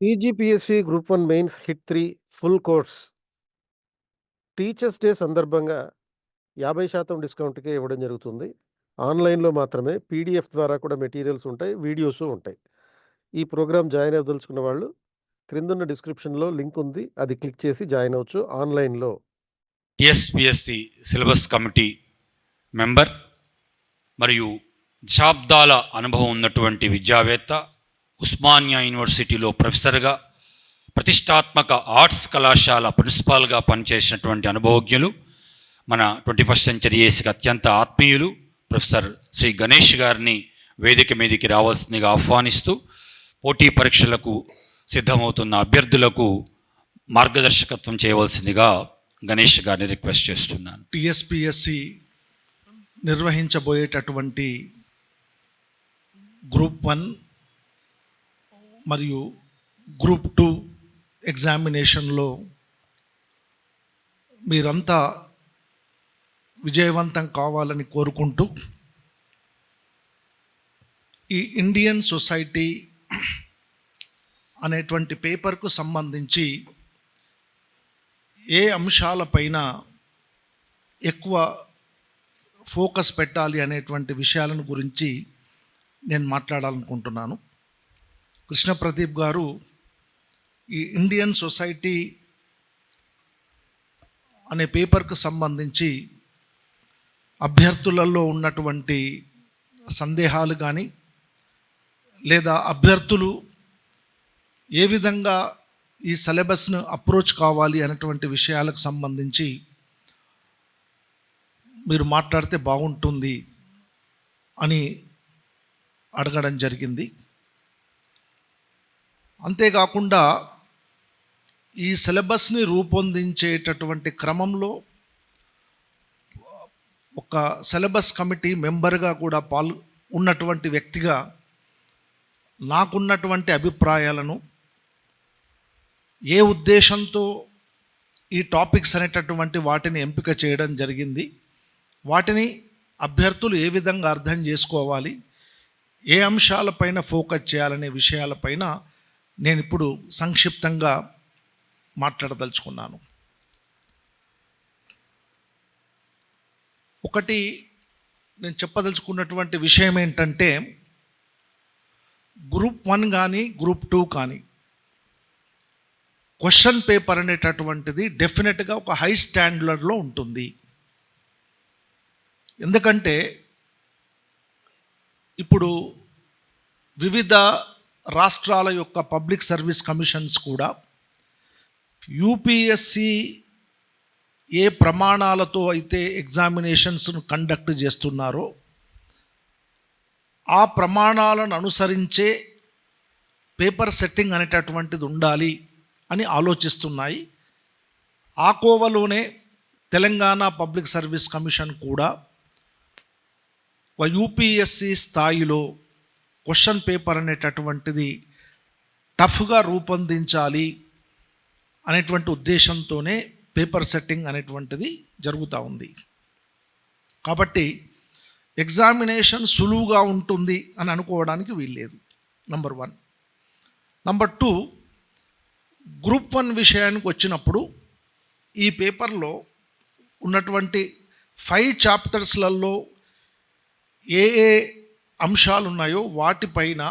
TGPSC group 1 mains hit 3 full course teachers day సందర్భంగా 50% డిస్కౌంట్‌కే ఇవ్వడం జరుగుతుంది. ఆన్‌లైన్‌లో మాత్రమే. పీడీఎఫ్ ద్వారా కూడా మెటీరియల్స్ ఉంటాయి. వీడియోసు ఉంటాయి. ఈ ప్రోగ్రామ్ జాయిన్ అవ్వదలుచుకున్న వాళ్ళు క్రిందున్న డిస్క్రిప్షన్‌లో లింక్ ఉంది. అది క్లిక్ చేసి జాయిన్ అవ్వచ్చు ఆన్‌లైన్‌లో. TGPSC సిలబస్ కమిటీ మెంబర్ మరియు దశాబ్దాల అనుభవం ఉన్నటువంటి విద్యావేత్త, ఉస్మానియా యూనివర్సిటీలో ప్రొఫెసర్గా, ప్రతిష్టాత్మక ఆర్ట్స్ కళాశాల ప్రిన్సిపాల్గా పనిచేసినటువంటి అనుభవజ్ఞులు, మన 21st సెంచరీ ఏసీకి అత్యంత ఆత్మీయులు ప్రొఫెసర్ శ్రీ గణేష్ గారిని వేదిక మీదకి రావాల్సిందిగా ఆహ్వానిస్తూ, పోటీ పరీక్షలకు సిద్ధమవుతున్న అభ్యర్థులకు మార్గదర్శకత్వం చేయవలసిందిగా గణేష్ గారిని రిక్వెస్ట్ చేస్తున్నాను. TGPSC నిర్వహించబోయేటటువంటి గ్రూప్ 1 మరియు గ్రూప్ 2 ఎగ్జామినేషన్లో మీరంతా విజయవంతం కావాలని కోరుకుంటూ, ఈ ఇండియన్ సొసైటీ అనేటువంటి పేపర్కు సంబంధించి ఏ అంశాలపైన ఎక్కువ ఫోకస్ పెట్టాలి అనేటువంటి విషయాలను గురించి నేను మాట్లాడాలనుకుంటున్నాను. కృష్ణ ప్రదీప్ గారు ఈ ఇండియన్ సొసైటీ అనే పేపర్కు సంబంధించి అభ్యర్థులలో ఉన్నటువంటి సందేహాలు కానీ, లేదా అభ్యర్థులు ఏ విధంగా ఈ సిలబస్ను అప్రోచ్ కావాలి అనేటువంటి విషయాలకు సంబంధించి మీరు మాట్లాడితే బాగుంటుంది అని అడగడం జరిగింది. అంతేకాకుండా ఈ సిలబస్ని రూపొందించేటటువంటి క్రమంలో ఒక సిలబస్ కమిటీ మెంబర్గా కూడా ఉన్నటువంటి వ్యక్తిగా నాకున్నటువంటి అభిప్రాయాలను, ఏ ఉద్దేశంతో ఈ టాపిక్స్ అనేటటువంటి వాటిని ఎంపిక చేయడం జరిగింది, వాటిని అభ్యర్థులు ఏ విధంగా అర్థం చేసుకోవాలి, ఏ అంశాలపైన ఫోకస్ చేయాలనే విషయాలపైన నేను ఇప్పుడు సంక్షిప్తంగా మాట్లాడదలుచుకున్నాను. ఒకటి నేను చెప్పదలుచుకున్నటువంటి విషయం ఏంటంటే, గ్రూప్ 1 కానీ గ్రూప్ 2 కానీ క్వశ్చన్ పేపర్ అనేటటువంటిది డెఫినెట్గా ఒక హై స్టాండర్డ్లో ఉంటుంది. ఎందుకంటే ఇప్పుడు వివిధ రాష్ట్రాల యొక్క పబ్లిక్ సర్వీస్ కమిషన్స్ కూడా యూపీఎస్సి ఏ ప్రమాణాలతో అయితే ఎగ్జామినేషన్స్ను కండక్ట్ చేస్తున్నారో ఆ ప్రమాణాలను అనుసరించే పేపర్ సెట్టింగ్ అనేటటువంటిది ఉండాలి అని ఆలోచిస్తున్నాయి. ఆ కోవలోనే తెలంగాణ పబ్లిక్ సర్వీస్ కమిషన్ కూడా యూపీఎస్సి స్థాయిలో క్వశ్చన్ పేపర్ అనేటటువంటిది టఫ్గా రూపొందించాలి అనేటువంటి ఉద్దేశంతోనే పేపర్ సెట్టింగ్ అనేటువంటిది జరుగుతూ ఉంది. కాబట్టి ఎగ్జామినేషన్ సులువుగా ఉంటుంది అని అనుకోవడానికి వీల్లేదు. నంబర్ 1. నంబర్ 2, గ్రూప్ 1 విషయానికి వచ్చినప్పుడు ఈ పేపర్లో ఉన్నటువంటి 5 చాప్టర్స్లలో ఏ ఏ అంశాలు ఉన్నాయో వాటిపైన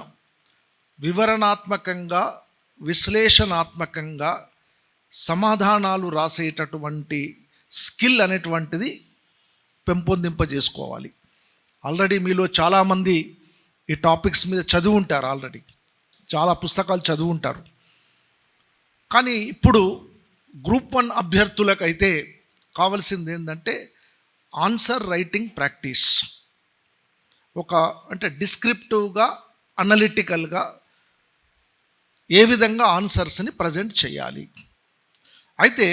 వివరణాత్మకంగా, విశ్లేషణాత్మకంగా సమాధానాలు రాసేటటువంటి స్కిల్ అనేటువంటిది పెంపొందింపజేసుకోవాలి. ఆల్రెడీ మీలో చాలామంది ఈ టాపిక్స్ మీద చదివి ఉంటారు, ఆల్రెడీ చాలా పుస్తకాలు చదివి ఉంటారు. కానీ ఇప్పుడు గ్రూప్ 1 అభ్యర్థులకైతే కావాల్సింది ఏంటంటే ఆన్సర్ రైటింగ్ ప్రాక్టీస్. అంటే డిస్క్రిప్టివ్గా, అనలిటికల్గా ఏ విధంగా ఆన్సర్స్ని ప్రజెంట్ చేయాలి. అయితే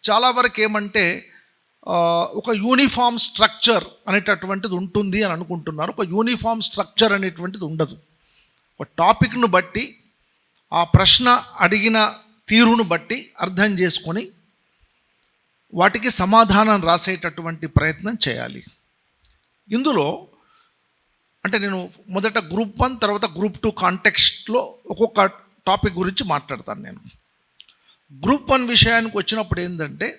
చాలా వరకు ఏమంటే ఒక యూనిఫామ్ స్ట్రక్చర్ అనేటటువంటిది ఉంటుంది అని అనుకుంటున్నారు. ఒక యూనిఫామ్ స్ట్రక్చర్ అనేటువంటిది ఉండదు. ఒక టాపిక్ను బట్టి, ఆ ప్రశ్న అడిగిన తీరును బట్టి అర్థం చేసుకొని వాటికి సమాధానం రాసేటటువంటి ప్రయత్నం చేయాలి. ఇందులో అంటే నేను మొదట గ్రూప్ 1 తర్వాత గ్రూప్ 2 కాంటెక్స్ట్లో ఒక్కొక్క టాపిక్ గురించి మాట్లాడతాను. నేను గ్రూప్ 1 విషయానికి వచ్చినప్పుడు ఏంటంటే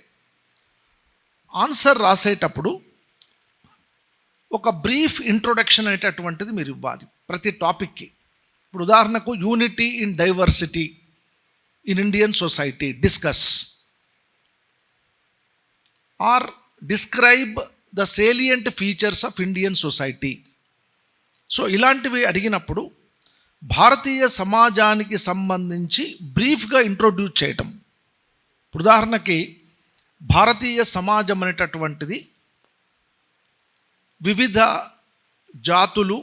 ఆన్సర్ రాసేటప్పుడు ఒక బ్రీఫ్ ఇంట్రొడక్షన్ అనేటటువంటిది మీరు ఇవ్వాలి ప్రతి టాపిక్కి. ఇప్పుడు ఉదాహరణకు unity in diversity in Indian society discuss or describe the salient features of Indian society. So ఇలాంటివి అడిగినప్పుడు భారతీయ సమాజానికి సంబంధించి బ్రీఫ్గా ఇంట్రొడ్యూస్ చేయటం. ఉదాహరణకి భారతీయ సమాజం అనేటటువంటిది వివిధ జాతులు,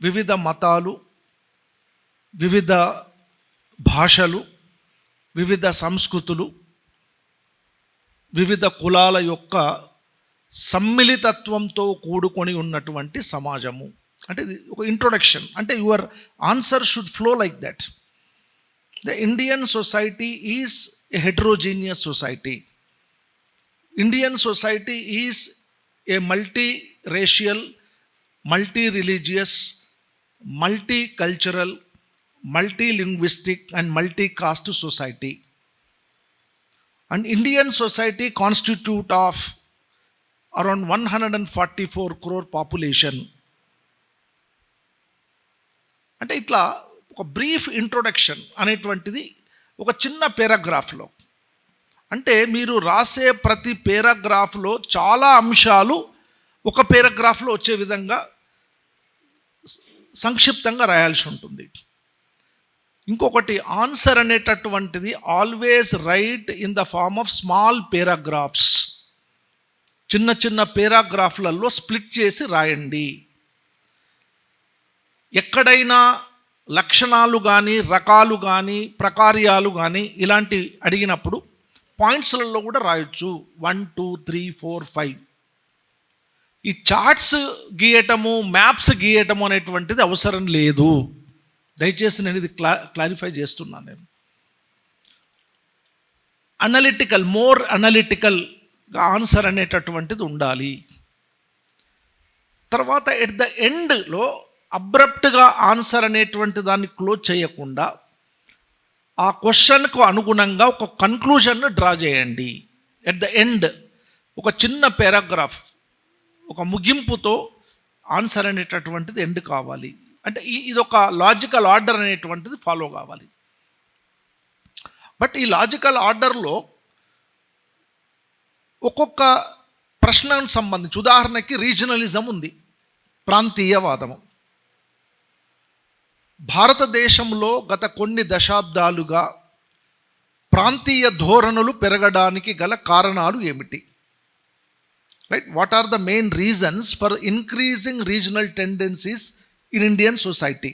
వివిధ మతాలు, వివిధ భాషలు, వివిధ సంస్కృతులు, వివిధ కులాల యొక్క సమ్మిళితత్వంతో కూడుకొని ఉన్నటువంటి సమాజము. అంటే ఇది ఒక ఇంట్రొడక్షన్. అంటే your answer should flow like that. The Indian society is a heterogeneous society. Indian society is a multi racial, multi religious, multi cultural, multi linguistic and multi cost society. And Indian society constitute of around 144 crore population. అంటే ఇట్లా ఒక brief introduction అనేటువంటిది ఒక చిన్న పారాగ్రాఫ్లో, అంటే మీరు రాసే ప్రతి పారాగ్రాఫ్లో చాలా అంశాలు ఒక పారాగ్రాఫ్లో వచ్చే విధంగా సంక్షిప్తంగా రాయాల్సి ఉంటుంది. ఇంకొకటి, ఆన్సర్ అనేటటువంటిది always write in the form of small paragraphs. చిన్న చిన్న పారాగ్రాఫ్లలో స్ప్లిట్ చేసి రాయండి. ఎక్కడైనా లక్షణాలు కానీ, రకాలు కానీ, ప్రకార్యాలు కానీ ఇలాంటి అడిగినప్పుడు పాయింట్స్లలో కూడా రాయొచ్చు. 1 2 3 4 5. ఈ చార్ట్స్ గీయటము, మ్యాప్స్ గీయటము అనేటువంటిది అవసరం లేదు. దయచేసి నేను ఇది క్లారిఫై చేస్తున్నాను. నేను అనలిటికల్, మోర్ అనలిటికల్గా ఆన్సర్ అనేటటువంటిది ఉండాలి. తర్వాత ఎట్ ద ఎండ్లో అబ్రప్ట్గా ఆన్సర్ అనేటువంటి దాన్ని క్లోజ్ చేయకుండా ఆ క్వశ్చన్కు అనుగుణంగా ఒక కన్క్లూజన్ను డ్రా చేయండి. ఎట్ ద ఎండ్ ఒక చిన్న పారాగ్రాఫ్, ఒక ముగింపుతో ఆన్సర్ అనేటటువంటిది ఎండ్ కావాలి. అంటే ఇది ఒక లాజికల్ ఆర్డర్ అనేటువంటిది ఫాలో కావాలి. బట్ ఈ లాజికల్ ఆర్డర్లో ఒక్కొక్క ప్రశ్నకు సంబంధించి, ఉదాహరణకి రీజనలిజం ఉంది, ప్రాంతీయవాదము. భారతదేశంలో గత కొన్ని దశాబ్దాలుగా ప్రాంతీయ ధోరణులు పెరగడానికి గల కారణాలు ఏమిటి? Right, what are the main reasons for increasing regional tendencies in Indian society,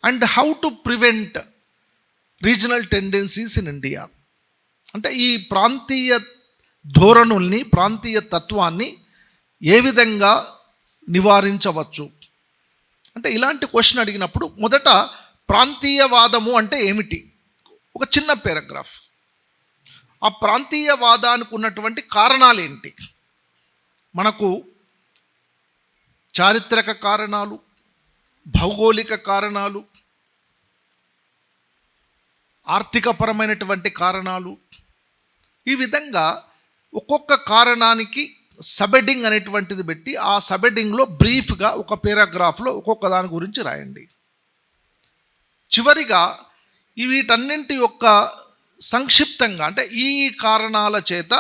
and how to prevent regional tendencies in India. అంటే ఈ ప్రాంతీయ ధోరణుల్ని, ప్రాంతీయ తత్వాన్ని ఏ విధంగా నివారించవచ్చు అంటే ఇలాంటి క్వశ్చన్ అడిగినప్పుడు మొదట ప్రాంతీయవాదము అంటే ఏమిటి, ఒక చిన్న పారాగ్రాఫ్. ఆ ప్రాంతీయవాదానికి ఉన్నటువంటి కారణాలు ఏంటి? మనకు చారిత్రక కారణాలు, భౌగోళిక కారణాలు, ఆర్థికపరమైనటువంటి కారణాలు, ఈ విధంగా ఒక్కొక్క కారణానికి సబెడింగ్ అనేటువంటిది పెట్టి ఆ సబెడింగ్లో బ్రీఫ్గా ఒక పారాగ్రాఫ్లో ఒక్కొక్క దాని గురించి రాయండి. చివరిగా వీటన్నింటి యొక్క సంక్షిప్తంగా, అంటే ఈ కారణాల చేత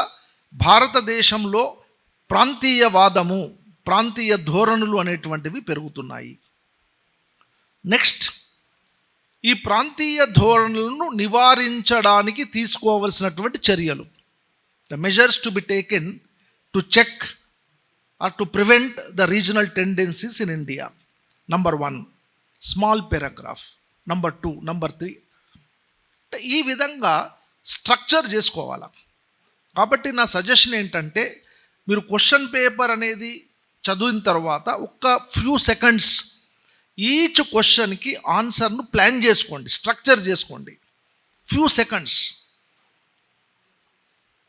భారతదేశంలో ప్రాంతీయవాదము, ప్రాంతీయ ధోరణులు అనేటువంటివి పెరుగుతున్నాయి. నెక్స్ట్, ఈ ప్రాంతీయ ధోరణులను నివారించడానికి తీసుకోవలసినటువంటి చర్యలు, the measures to be taken to check or to prevent the regional tendencies in India. Number 1, small paragraph. Number 2, number 3. ఈ విధంగా స్ట్రక్చర్ చేసుకోవాలి. కాబట్టి నా సజెషన్ ఏంటంటే, మీరు క్వశ్చన్ పేపర్ అనేది చదివిన తర్వాత ఒక్క ఫ్యూ సెకండ్స్ ఈచ్ క్వశ్చన్కి ఆన్సర్ను ప్లాన్ చేసుకోండి, స్ట్రక్చర్ చేసుకోండి. ఫ్యూ సెకండ్స్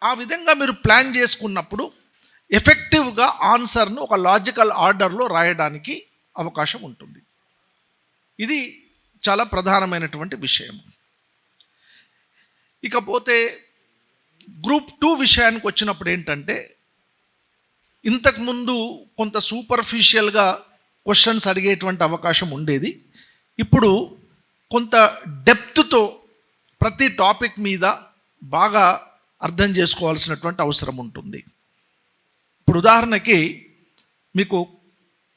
ఆ విధంగా మీరు ప్లాన్ చేసుకున్నప్పుడు ఎఫెక్టివ్గా ఆన్సర్ను ఒక లాజికల్ ఆర్డర్లో రాయడానికి అవకాశం ఉంటుంది. ఇది చాలా ప్రధానమైనటువంటి విషయం. ఇకపోతే గ్రూప్ 2 విషయానికి వచ్చినప్పుడు ఏంటంటే, ఇంతకుముందు కొంత సూపర్ఫిషియల్గా క్వశ్చన్స్ అడిగేటువంటి అవకాశం ఉండేది. ఇప్పుడు కొంత డెప్త్తో ప్రతి టాపిక్ మీద బాగా అర్థం చేసుకోవాల్సినటువంటి అవసరం ఉంటుంది. ఇప్పుడు ఉదాహరణకి మీకు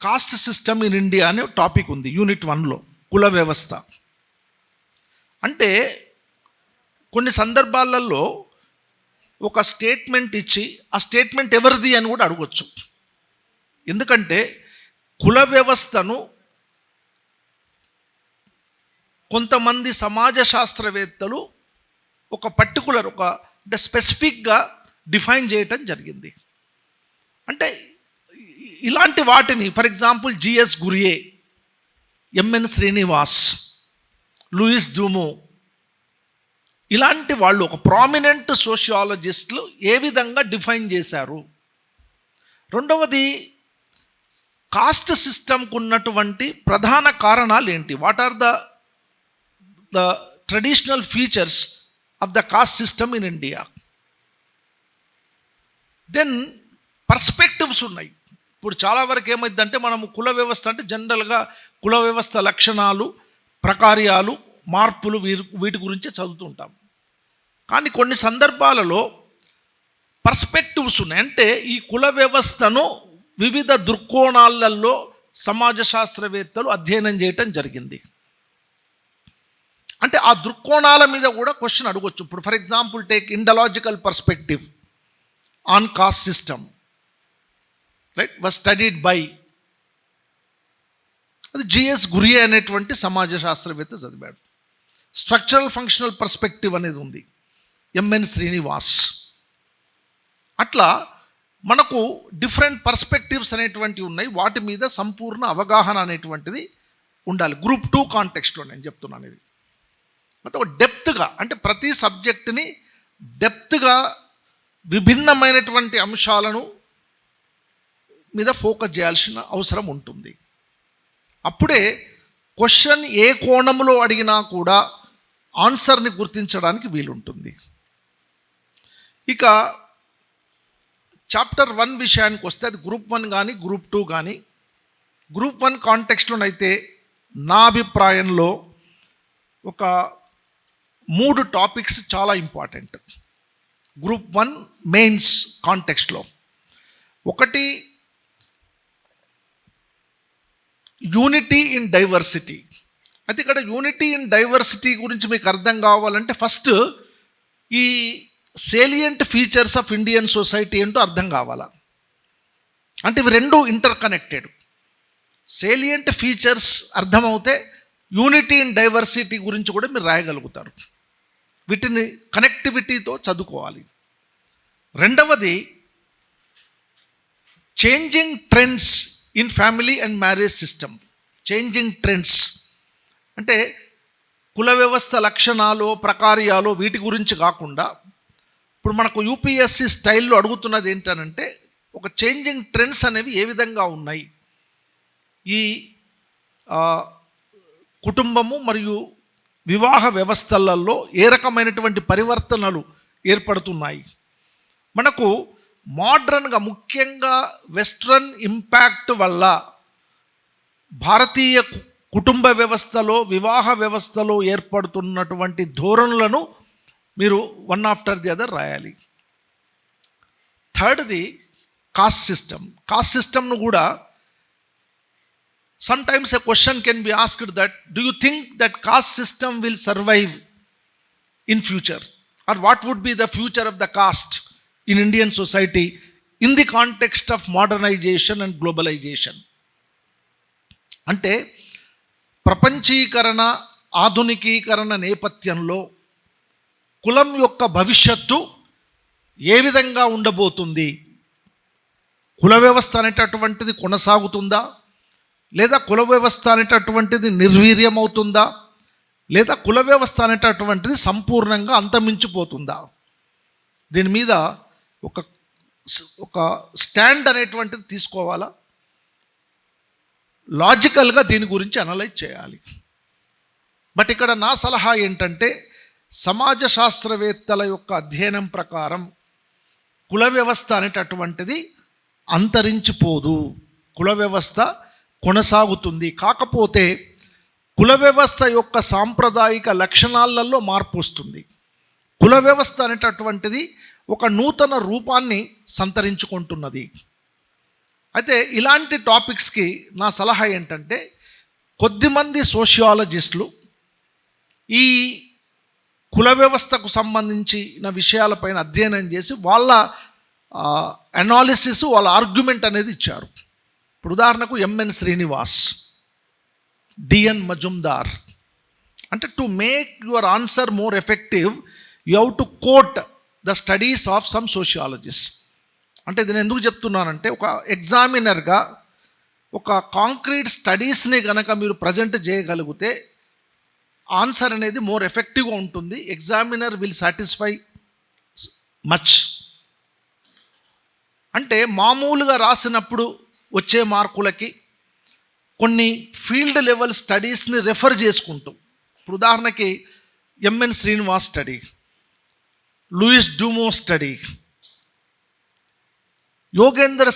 కాస్ట్ సిస్టమ్ ఇన్ ఇండియా అనే టాపిక్ ఉంది యూనిట్ 1లో, కుల వ్యవస్థ. అంటే కొన్ని సందర్భాలలో ఒక స్టేట్మెంట్ ఇచ్చి ఆ స్టేట్మెంట్ ఎవరిది అని కూడా అడగొచ్చు. ఎందుకంటే కుల వ్యవస్థను కొంతమంది సమాజ శాస్త్రవేత్తలు ఒక పర్టికులర్ అంటే స్పెసిఫిక్గా డిఫైన్ చేయటం జరిగింది. అంటే ఇలాంటి వాటిని for example GS Ghurye, MN Srinivas, Louis Dumont, ఇలాంటి వాళ్ళు ఒక ప్రామినెంట్ సోషియాలజిస్టులు ఏ విధంగా డిఫైన్ చేశారు. రెండవది, కాస్ట్ సిస్టమ్కు ఉన్నటువంటి ప్రధాన కారణాలు ఏంటి, what are the traditional features of the caste system in India. Then perspectives ఉన్నాయి. ఇప్పుడు చాలా వరకు ఏమైందంటే, మనము కుల వ్యవస్థ అంటే జనరల్గా కుల వ్యవస్థ లక్షణాలు, ప్రకార్యాలు, మార్పులు వీటి గురించే చదువుతుంటాం. కానీ కొన్ని సందర్భాలలో పర్స్పెక్టివ్స్ ఉన్నాయి. అంటే ఈ కుల వ్యవస్థను వివిధ దృక్కోణాలలో సమాజ శాస్త్రవేత్తలు అధ్యయనం చేయటం జరిగింది. అంటే ఆ దృక్కోణాల మీద కూడా క్వశ్చన్ అడగొచ్చు. ఇప్పుడు for example take Indological perspective on caste system, right, was studied by, అది జిఎస్ గురియే అనేటువంటి సమాజ శాస్త్రవేత్త చదివాడు. స్ట్రక్చరల్ ఫంక్షనల్ పర్స్పెక్టివ్ అనేది ఉంది, ఎంఎన్ శ్రీనివాస్. అట్లా మనకు డిఫరెంట్ పర్స్పెక్టివ్స్ అనేటువంటివి ఉన్నాయి. వాటి మీద సంపూర్ణ అవగాహన అనేటువంటిది ఉండాలి. గ్రూప్ 2 కాంటెక్స్ట్లో నేను చెప్తున్నాను ఇది. అంటే ఒక డెప్త్గా, అంటే ప్రతి సబ్జెక్టుని డెప్త్గా విభిన్నమైనటువంటి అంశాలను మీద ఫోకస్ చేయాల్సిన అవసరం ఉంటుంది. అప్పుడే క్వశ్చన్ ఏ కోణంలో అడిగినా కూడా ఆన్సర్ని గుర్తించడానికి వీలుంటుంది. ఇక చాప్టర్ 1 విషయానికి వస్తే, అది గ్రూప్ 1 కానీ గ్రూప్ 2 కానీ, గ్రూప్ 1 కాంటెక్స్ట్లోనైతే నా అభిప్రాయంలో ఒక 3 టాపిక్స్ చాలా ఇంపార్టెంట్ గ్రూప్ 1 మెయిన్స్ కాంటెక్స్ట్లో. ఒకటి, యూనిటీ ఇన్ డైవర్సిటీ. అయితే ఇక్కడ యూనిటీ ఇన్ డైవర్సిటీ గురించి మీకు అర్థం కావాలంటే ఫస్ట్ ఈ salient features of Indian society ఏంటో అర్థం కావాలా. అంటే ఇవి రెండు ఇంటర్ కనెక్టెడ్. సేలియంట్ ఫీచర్స్ అర్థమవుతే యూనిటీ ఇన్ డైవర్సిటీ గురించి కూడా మీరు రాయగలుగుతారు. వీటిని కనెక్టివిటీతో చదువుకోవాలి. రెండవది, changing trends in family and marriage system. Changing trends అంటే కుల వ్యవస్థ లక్షణాలు, ప్రకార్యాలు వీటి గురించి కాకుండా, ఇప్పుడు మనకు యూపీఎస్సీ స్టైల్లో అడుగుతున్నది ఏంటనంటే, ఒక చేంజింగ్ ట్రెండ్స్ అనేవి ఏ విధంగా ఉన్నాయి, ఈ కుటుంబము మరియు వివాహ వ్యవస్థలలో ఏ రకమైనటువంటి పరివర్తనలు ఏర్పడుతున్నాయి. మనకు మోడ్రన్గా, ముఖ్యంగా వెస్ట్రన్ ఇంపాక్ట్ వల్ల భారతీయ కుటుంబ వ్యవస్థలో, వివాహ వ్యవస్థలో ఏర్పడుతున్నటువంటి ధోరణులను మీరు వన్ ఆఫ్టర్ ది అదర్ రాయాలి. థర్డ్ది కాస్ట్ సిస్టమ్. కాస్ట్ సిస్టమ్ను కూడా sometimes a question can be asked that, do you think that caste system will survive in future, or what would be the future of the caste in Indian society in the context of modernization and globalization? అంటే ప్రపంచీకరణ, ఆధునికీకరణ నేపథ్యంలో కులం యొక్క భవిష్యత్తు ఏ విధంగా ఉండబోతుంది? కుల వ్యవస్థ అనేటటువంటిది కొనసాగుతుందా, లేదా కుల వ్యవస్థ అనేటటువంటిది నిర్వీర్యమవుతుందా, లేదా కుల వ్యవస్థ అనేటటువంటిది సంపూర్ణంగా అంతమించిపోతుందా? దీని మీద ఒక ఒక స్టాండ్ అనేటువంటిది తీసుకోవాలా, లాజికల్గా దీని గురించి అనలైజ్ చేయాలి. బట్ ఇక్కడ నా సలహా ఏంటంటే, సమాజ శాస్త్రవేత్తల యొక్క అధ్యయనం ప్రకారం కుల వ్యవస్థ అనేటటువంటిది అంతరించిపోదు, కుల వ్యవస్థ కొనసాగుతుంది. కాకపోతే కుల వ్యవస్థ యొక్క సాంప్రదాయిక లక్షణాలలో మార్పు వస్తుంది. కుల వ్యవస్థ అనేటటువంటిది ఒక నూతన రూపాన్ని సంతరించుకుంటున్నది. అయితే ఇలాంటి టాపిక్స్కి నా సలహా ఏంటంటే, కొద్దిమంది సోషియాలజిస్టులు ఈ కుల వ్యవస్థకు సంబంధించిన విషయాలపైన అధ్యయనం చేసి వాళ్ళ అనాలిసిస్, వాళ్ళ ఆర్గ్యుమెంట్ అనేది ఇచ్చారు. ఇప్పుడు ఉదాహరణకు ఎంఎన్ శ్రీనివాస్, డిఎన్ మజుందార్. అంటే to make your answer more effective you have to coat the studies of some sociologist. అంటే ఇది నేను ఎందుకు చెప్తున్నానంటే, ఒక ఎగ్జామినర్గా ఒక కాంక్రీట్ స్టడీస్ని కనుక మీరు ప్రజెంట్ చేయగలిగితే ఆన్సర్ అనేది మోర్ ఎఫెక్టివ్గా ఉంటుంది. Examiner will satisfy much. అంటే మామూలుగా రాసినప్పుడు వచ్చే మార్కులకి కొన్ని ఫీల్డ్ లెవెల్ స్టడీస్ని రెఫర్ చేసుకుంటూ, ఇప్పుడు ఉదాహరణకి MN Srinivas study, Louis Dumont study, Yogendra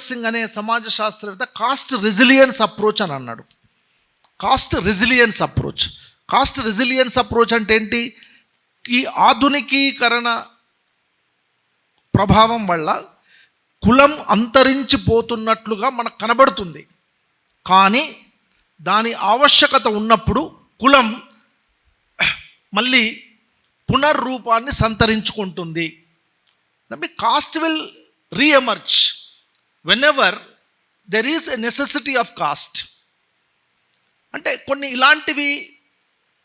Singh అనే సమాజ శాస్త్రవేత్త కాస్ట్ రెసిలియన్స్ అప్రోచ్ అని అన్నాడు. కాస్ట్ రెసిలియన్స్ అప్రోచ్ అంటే ఏంటి? ఈ ఆధునికీకరణ ప్రభావం వల్ల కులం అంతరించిపోతున్నట్లుగా మనకు కనబడుతుంది. కానీ దాని ఆవశ్యకత ఉన్నప్పుడు కులం మళ్ళీ పునర్రూపాన్ని సంతరించుకుంటుంది. Caste will re-emerge whenever there is a necessity of caste. అంటే కొన్ని ఇలాంటివి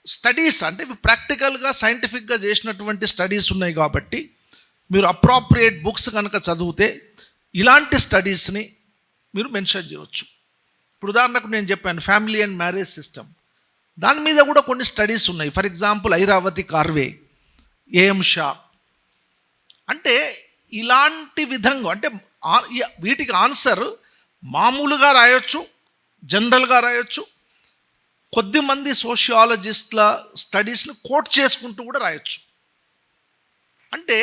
స్టడీస్, అంటే ఇవి ప్రాక్టికల్గా సైంటిఫిక్గా చేసినటువంటి స్టడీస్ ఉన్నాయి కాబట్టి మీరు అప్రాప్రియేట్ బుక్స్ కనుక చదివితే ఇలాంటి స్టడీస్ని మీరు మెన్షన్ చేయవచ్చు. ఇప్పుడు ఉదాహరణకు నేను చెప్పాను ఫ్యామిలీ అండ్ మ్యారేజ్ సిస్టమ్, దాని మీద కూడా కొన్ని స్టడీస్ ఉన్నాయి. For example Airavati Karvy, AM Shah. అంటే ఇలాంటి విధంగా, అంటే వీటికి ఆన్సర్ మామూలుగా రాయొచ్చు, జనరల్గా రాయొచ్చు, కొద్దిమంది సోషియాలజిస్టుల స్టడీస్ని కోట్ చేసుకుంటూ కూడా రాయొచ్చు. అంటే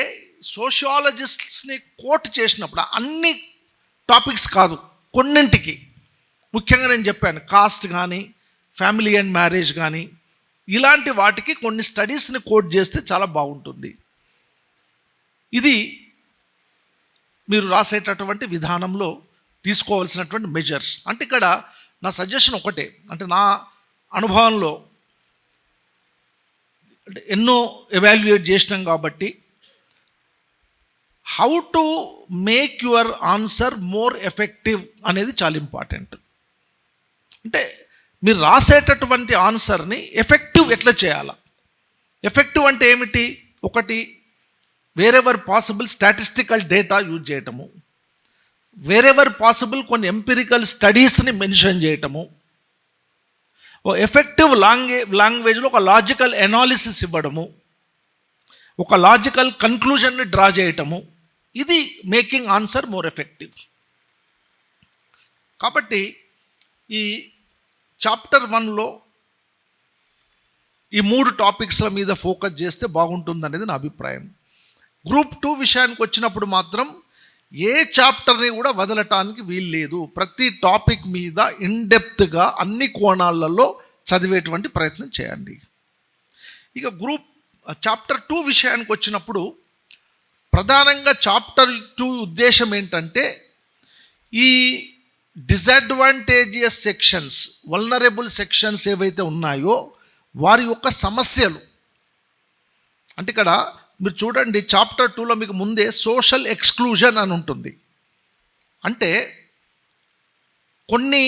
సోషియాలజిస్ట్స్ని కోట్ చేసినప్పుడు అన్ని టాపిక్స్ కాదు, కొన్నింటికి, ముఖ్యంగా నేను చెప్పాను కాస్ట్ కానీ ఫ్యామిలీ అండ్ మ్యారేజ్ కానీ ఇలాంటి వాటికి కొన్ని స్టడీస్ని కోట్ చేస్తే చాలా బాగుంటుంది. ఇది మీరు రాసేటటువంటి విధానంలో తీసుకోవాల్సినటువంటి మెజర్స్. అంటే ఇక్కడ నా సజెషన్ ఒకటే, అంటే నా అనుభవంలో అంటే ఎన్నో ఎవాల్యుయేట్ చేసినాం కాబట్టి, how to make your answer more effective అనేది చాలా ఇంపార్టెంట్. అంటే మీరు రాసేటటువంటి ఆన్సర్ని ఎఫెక్టివ్ ఎట్లా చేయాలా? ఎఫెక్టివ్ అంటే ఏమిటి? ఒకటి, wherever possible statistical data use చేయటము, వేరెవర్ పాసిబుల్ కొన్ని ఎంపిరికల్ స్టడీస్ని మెన్షన్ చేయటము, ఓ ఎఫెక్టివ్ లాంగ్వేజ్లో ఒక లాజికల్ ఎనాలిసిస్ ఇవ్వడము, ఒక లాజికల్ కన్క్లూజన్ని డ్రా చేయటము. ఇది మేకింగ్ ఆన్సర్ మోర్ ఎఫెక్టివ్. కాబట్టి ఈ చాప్టర్ 1లో ఈ 3 టాపిక్స్ల మీద ఫోకస్ చేస్తే బాగుంటుందనేది నా అభిప్రాయం. గ్రూప్ 2 విషయానికి వచ్చినప్పుడు మాత్రం ఏ చాప్టర్ని కూడా వదలటానికి వీలు లేదు. ప్రతి టాపిక్ మీద ఇన్డెప్త్గా అన్ని కోణాలలో చదివేటువంటి ప్రయత్నం చేయండి. ఇక చాప్టర్ 2 విషయానికి వచ్చినప్పుడు ప్రధానంగా చాప్టర్ 2 ఉద్దేశం ఏంటంటే, ఈ డిసడ్వాంటేజియస్ సెక్షన్స్, వల్నరబుల్ సెక్షన్స్ ఏవైతే ఉన్నాయో వారి యొక్క సమస్యలు. అంటే ఇక్కడ మీరు చూడండి, చాప్టర్ 2లో మీకు ముందే సోషల్ ఎక్స్క్లూజన్ అని ఉంటుంది. అంటే కొన్ని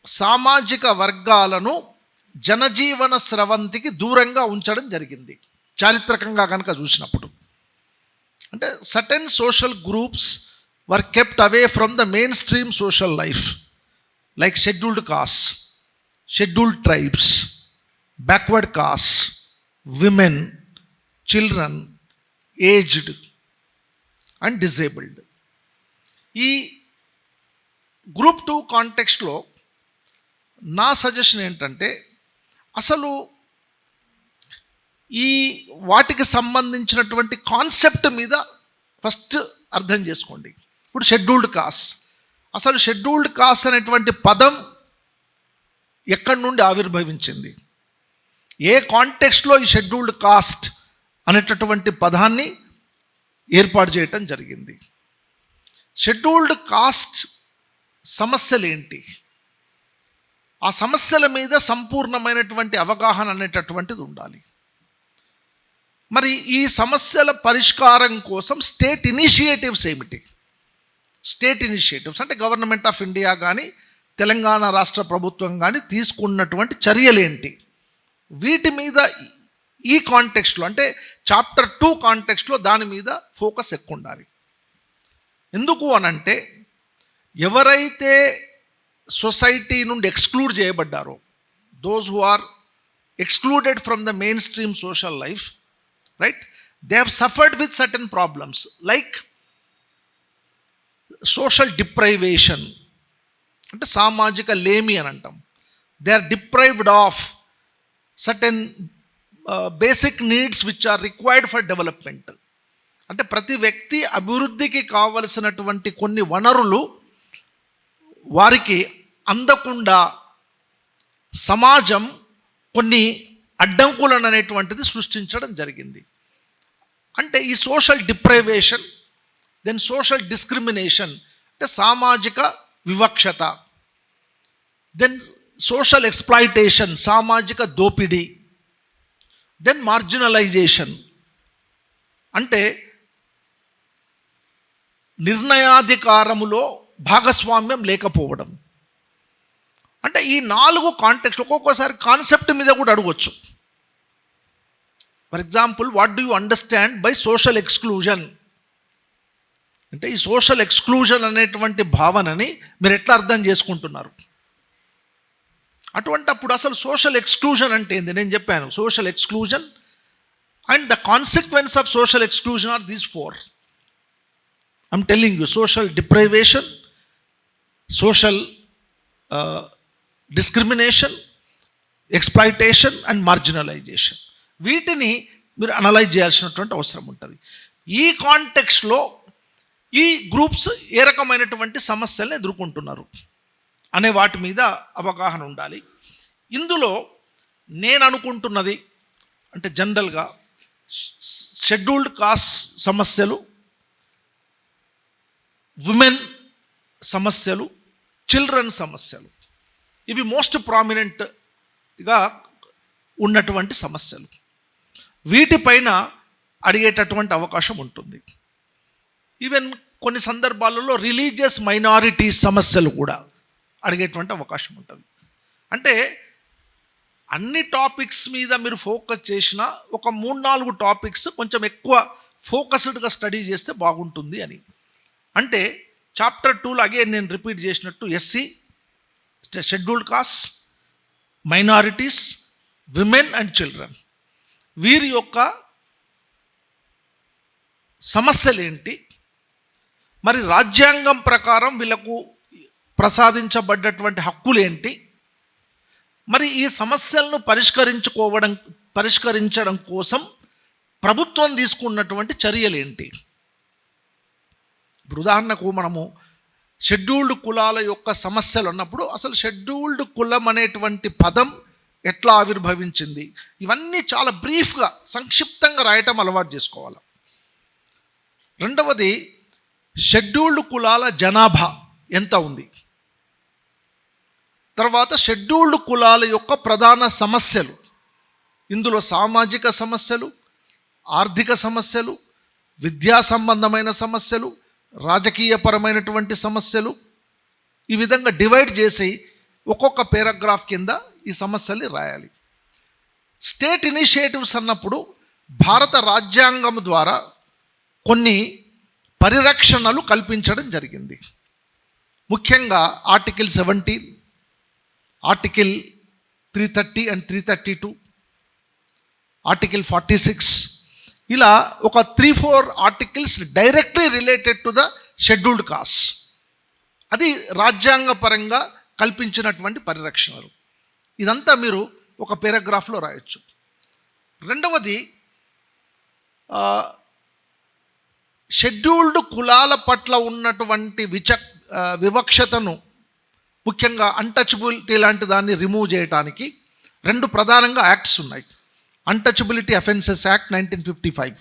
సామాజిక వర్గాలను జనజీవన స్రవంతికి దూరంగా ఉంచడం జరిగింది చారిత్రకంగా కనుక చూసినప్పుడు. అంటే certain social groups were kept away from the mainstream social life, like scheduled castes, scheduled tribes, backward castes, women, children, aged. And disabled. ఈ గ్రూప్ 2 కాంటెక్స్ట్లో నా సజెషన్ ఏంటంటే, అసలు ఈ వాటికి సంబంధించినటువంటి కాన్సెప్ట్ మీద ఫస్ట్ అర్థం చేసుకోండి. ఇప్పుడు షెడ్యూల్డ్ కాస్ట్, అసలు షెడ్యూల్డ్ కాస్ట్ అనేటువంటి పదం ఎక్కడి నుండి ఆవిర్భవించింది, ఏ కాంటెక్స్ట్లో ఈ షెడ్యూల్డ్ కాస్ట్ అనేటటువంటి పదాన్ని ఏర్పాటు చేయటం జరిగింది, షెడ్యూల్డ్ కాస్ట్ సమస్యలు ఏంటి, ఆ సమస్యల మీద సంపూర్ణమైనటువంటి అవగాహన అనేటటువంటిది ఉండాలి. మరి ఈ సమస్యల పరిష్కారం కోసం స్టేట్ ఇనిషియేటివ్స్ ఏమిటి? స్టేట్ ఇనిషియేటివ్స్ అంటే గవర్నమెంట్ ఆఫ్ ఇండియా కానీ తెలంగాణ రాష్ట్ర ప్రభుత్వం కానీ తీసుకున్నటువంటి చర్యలేంటి? వీటి మీద ఈ కాంటెక్స్ట్లో అంటే చాప్టర్ 2 కాంటెక్స్ట్లో దాని మీద ఫోకస్ ఎక్కువ ఉండాలి. ఎందుకు అనంటే, ఎవరైతే సొసైటీ నుండి ఎక్స్క్లూడ్ చేయబడ్డారో, those who are excluded from the mainstream social life, right, they have suffered with certain problems like social deprivation, అంటే సామాజిక లేమి అని అంటాం. They are deprived of certain basic needs which are required for development. అంటే ప్రతి వ్యక్తి అభివృద్ధికి కావలసినటువంటి కొన్ని వనరులు వారికి అందకుండా సమాజం కొన్ని అడ్డంకులను అనేటువంటిది సృష్టించడం జరిగింది. అంటే ఈ social deprivation, then social discrimination అంటే సామాజిక వివక్షత, దెన్ సోషల్ ఎక్స్ప్లాయిటేషన్ సామాజిక దోపిడీ, దెన్ మార్జినలైజేషన్ అంటే నిర్ణయాధికారములో భాగస్వామ్యం లేకపోవడం. అంటే ఈ 4 కాంటెక్స్ట్ ఒక్కొక్కసారి కాన్సెప్ట్ మీద కూడా అడగవచ్చు. For example, what do you understand by social exclusion అంటే ఈ సోషల్ ఎక్స్క్లూజన్ అనేటువంటి భావనని మీరు ఎట్లా అర్థం చేసుకుంటున్నారు? అటువంటప్పుడు అసలు సోషల్ ఎక్స్క్లూజన్ అంటే ఏంది? నేను చెప్పాను, social exclusion and the consequence of social exclusion are these 4. I'm telling you, social deprivation, social discrimination, exploitation and marginalization. వీటిని మీరు అనలైజ్ చేయాల్సినటువంటి అవసరం ఉంటుంది. ఈ కాంటెక్స్ట్లో ఈ గ్రూప్స్ ఏ రకమైనటువంటి సమస్యలను ఎదుర్కొంటున్నారు అనే వాటి మీద అవగాహన ఉండాలి. ఇందులో నేను అనుకుంటున్నది అంటే జనరల్గా షెడ్యూల్డ్ కాస్ట్ సమస్యలు, విమెన్ సమస్యలు, చిల్డ్రన్ సమస్యలు, ఇవి మోస్ట్ ప్రామినెంట్గా ఉన్నటువంటి సమస్యలు. వీటిపైన అడిగేటటువంటి అవకాశం ఉంటుంది. ఈవెన్ కొన్ని సందర్భాలలో రిలీజియస్ మైనారిటీస్ సమస్యలు కూడా అడిగేటువంటి అవకాశం ఉంటుంది. అంటే అన్ని టాపిక్స్ మీద మీరు ఫోకస్ చేసిన ఒక 3-4 టాపిక్స్ కొంచెం ఎక్కువ ఫోకస్డ్గా స్టడీ చేస్తే బాగుంటుంది అని. అంటే చాప్టర్ 2లో అగైన్ నేను రిపీట్ చేసినట్టు SC, scheduled cost, minorities, women and children, వీరి యొక్క సమస్యలు ఏంటి, మరి రాజ్యాంగం ప్రకారం వీళ్ళకు ప్రసాదించబడ్డటువంటి హక్కులు ఏంటి, మరి ఈ సమస్యలను పరిష్కరించడం కోసం ప్రభుత్వం తీసుకున్నటువంటి చర్యలు ఏంటి. ఇప్పుడు ఉదాహరణకు మనము షెడ్యూల్డ్ కులాల యొక్క సమస్యలు అన్నప్పుడు అసలు షెడ్యూల్డ్ కులం అనేటువంటి పదం ఎట్లా ఆవిర్భవించింది, ఇవన్నీ చాలా బ్రీఫ్గా సంక్షిప్తంగా రాయటం అలవాటు చేసుకోవాలి. రెండవది, షెడ్యూల్డ్ కులాల జనాభా ఎంత ఉంది, తర్వాత షెడ్యూల్డ్ కులాల యొక్క ప్రధాన సమస్యలు, ఇందులో సామాజిక సమస్యలు, ఆర్థిక సమస్యలు, విద్యా సంబంధమైన సమస్యలు, రాజకీయపరమైనటువంటి సమస్యలు, ఈ విధంగా డివైడ్ చేసి ఒక్కొక్క పారాగ్రాఫ్ కింద ఈ సమస్యల్ని రాయాలి. స్టేట్ ఇనిషియేటివ్స్ అన్నప్పుడు భారత రాజ్యాంగం ద్వారా కొన్ని పరిరక్షణలు కల్పించడం జరిగింది. ముఖ్యంగా ఆర్టికల్ 17, ఆర్టికల్ 330 అండ్ 332, ఆర్టికల్ 46, ఇలా ఒక 3-4 articles directly related to the scheduled cost. అది రాజ్యాంగపరంగా కల్పించినటువంటి పరిరక్షణలు. ఇదంతా మీరు ఒక పారాగ్రాఫ్లో రాయొచ్చు. రెండవది, షెడ్యూల్డ్ కులాల పట్ల ఉన్నటువంటి వివక్షతను, ముఖ్యంగా అన్టచబిలిటీ లాంటి దాన్ని రిమూవ్ చేయడానికి 2 ప్రధానంగా యాక్ట్స్ ఉన్నాయి. అన్టచబిలిటీ అఫెన్సెస్ యాక్ట్ 1955,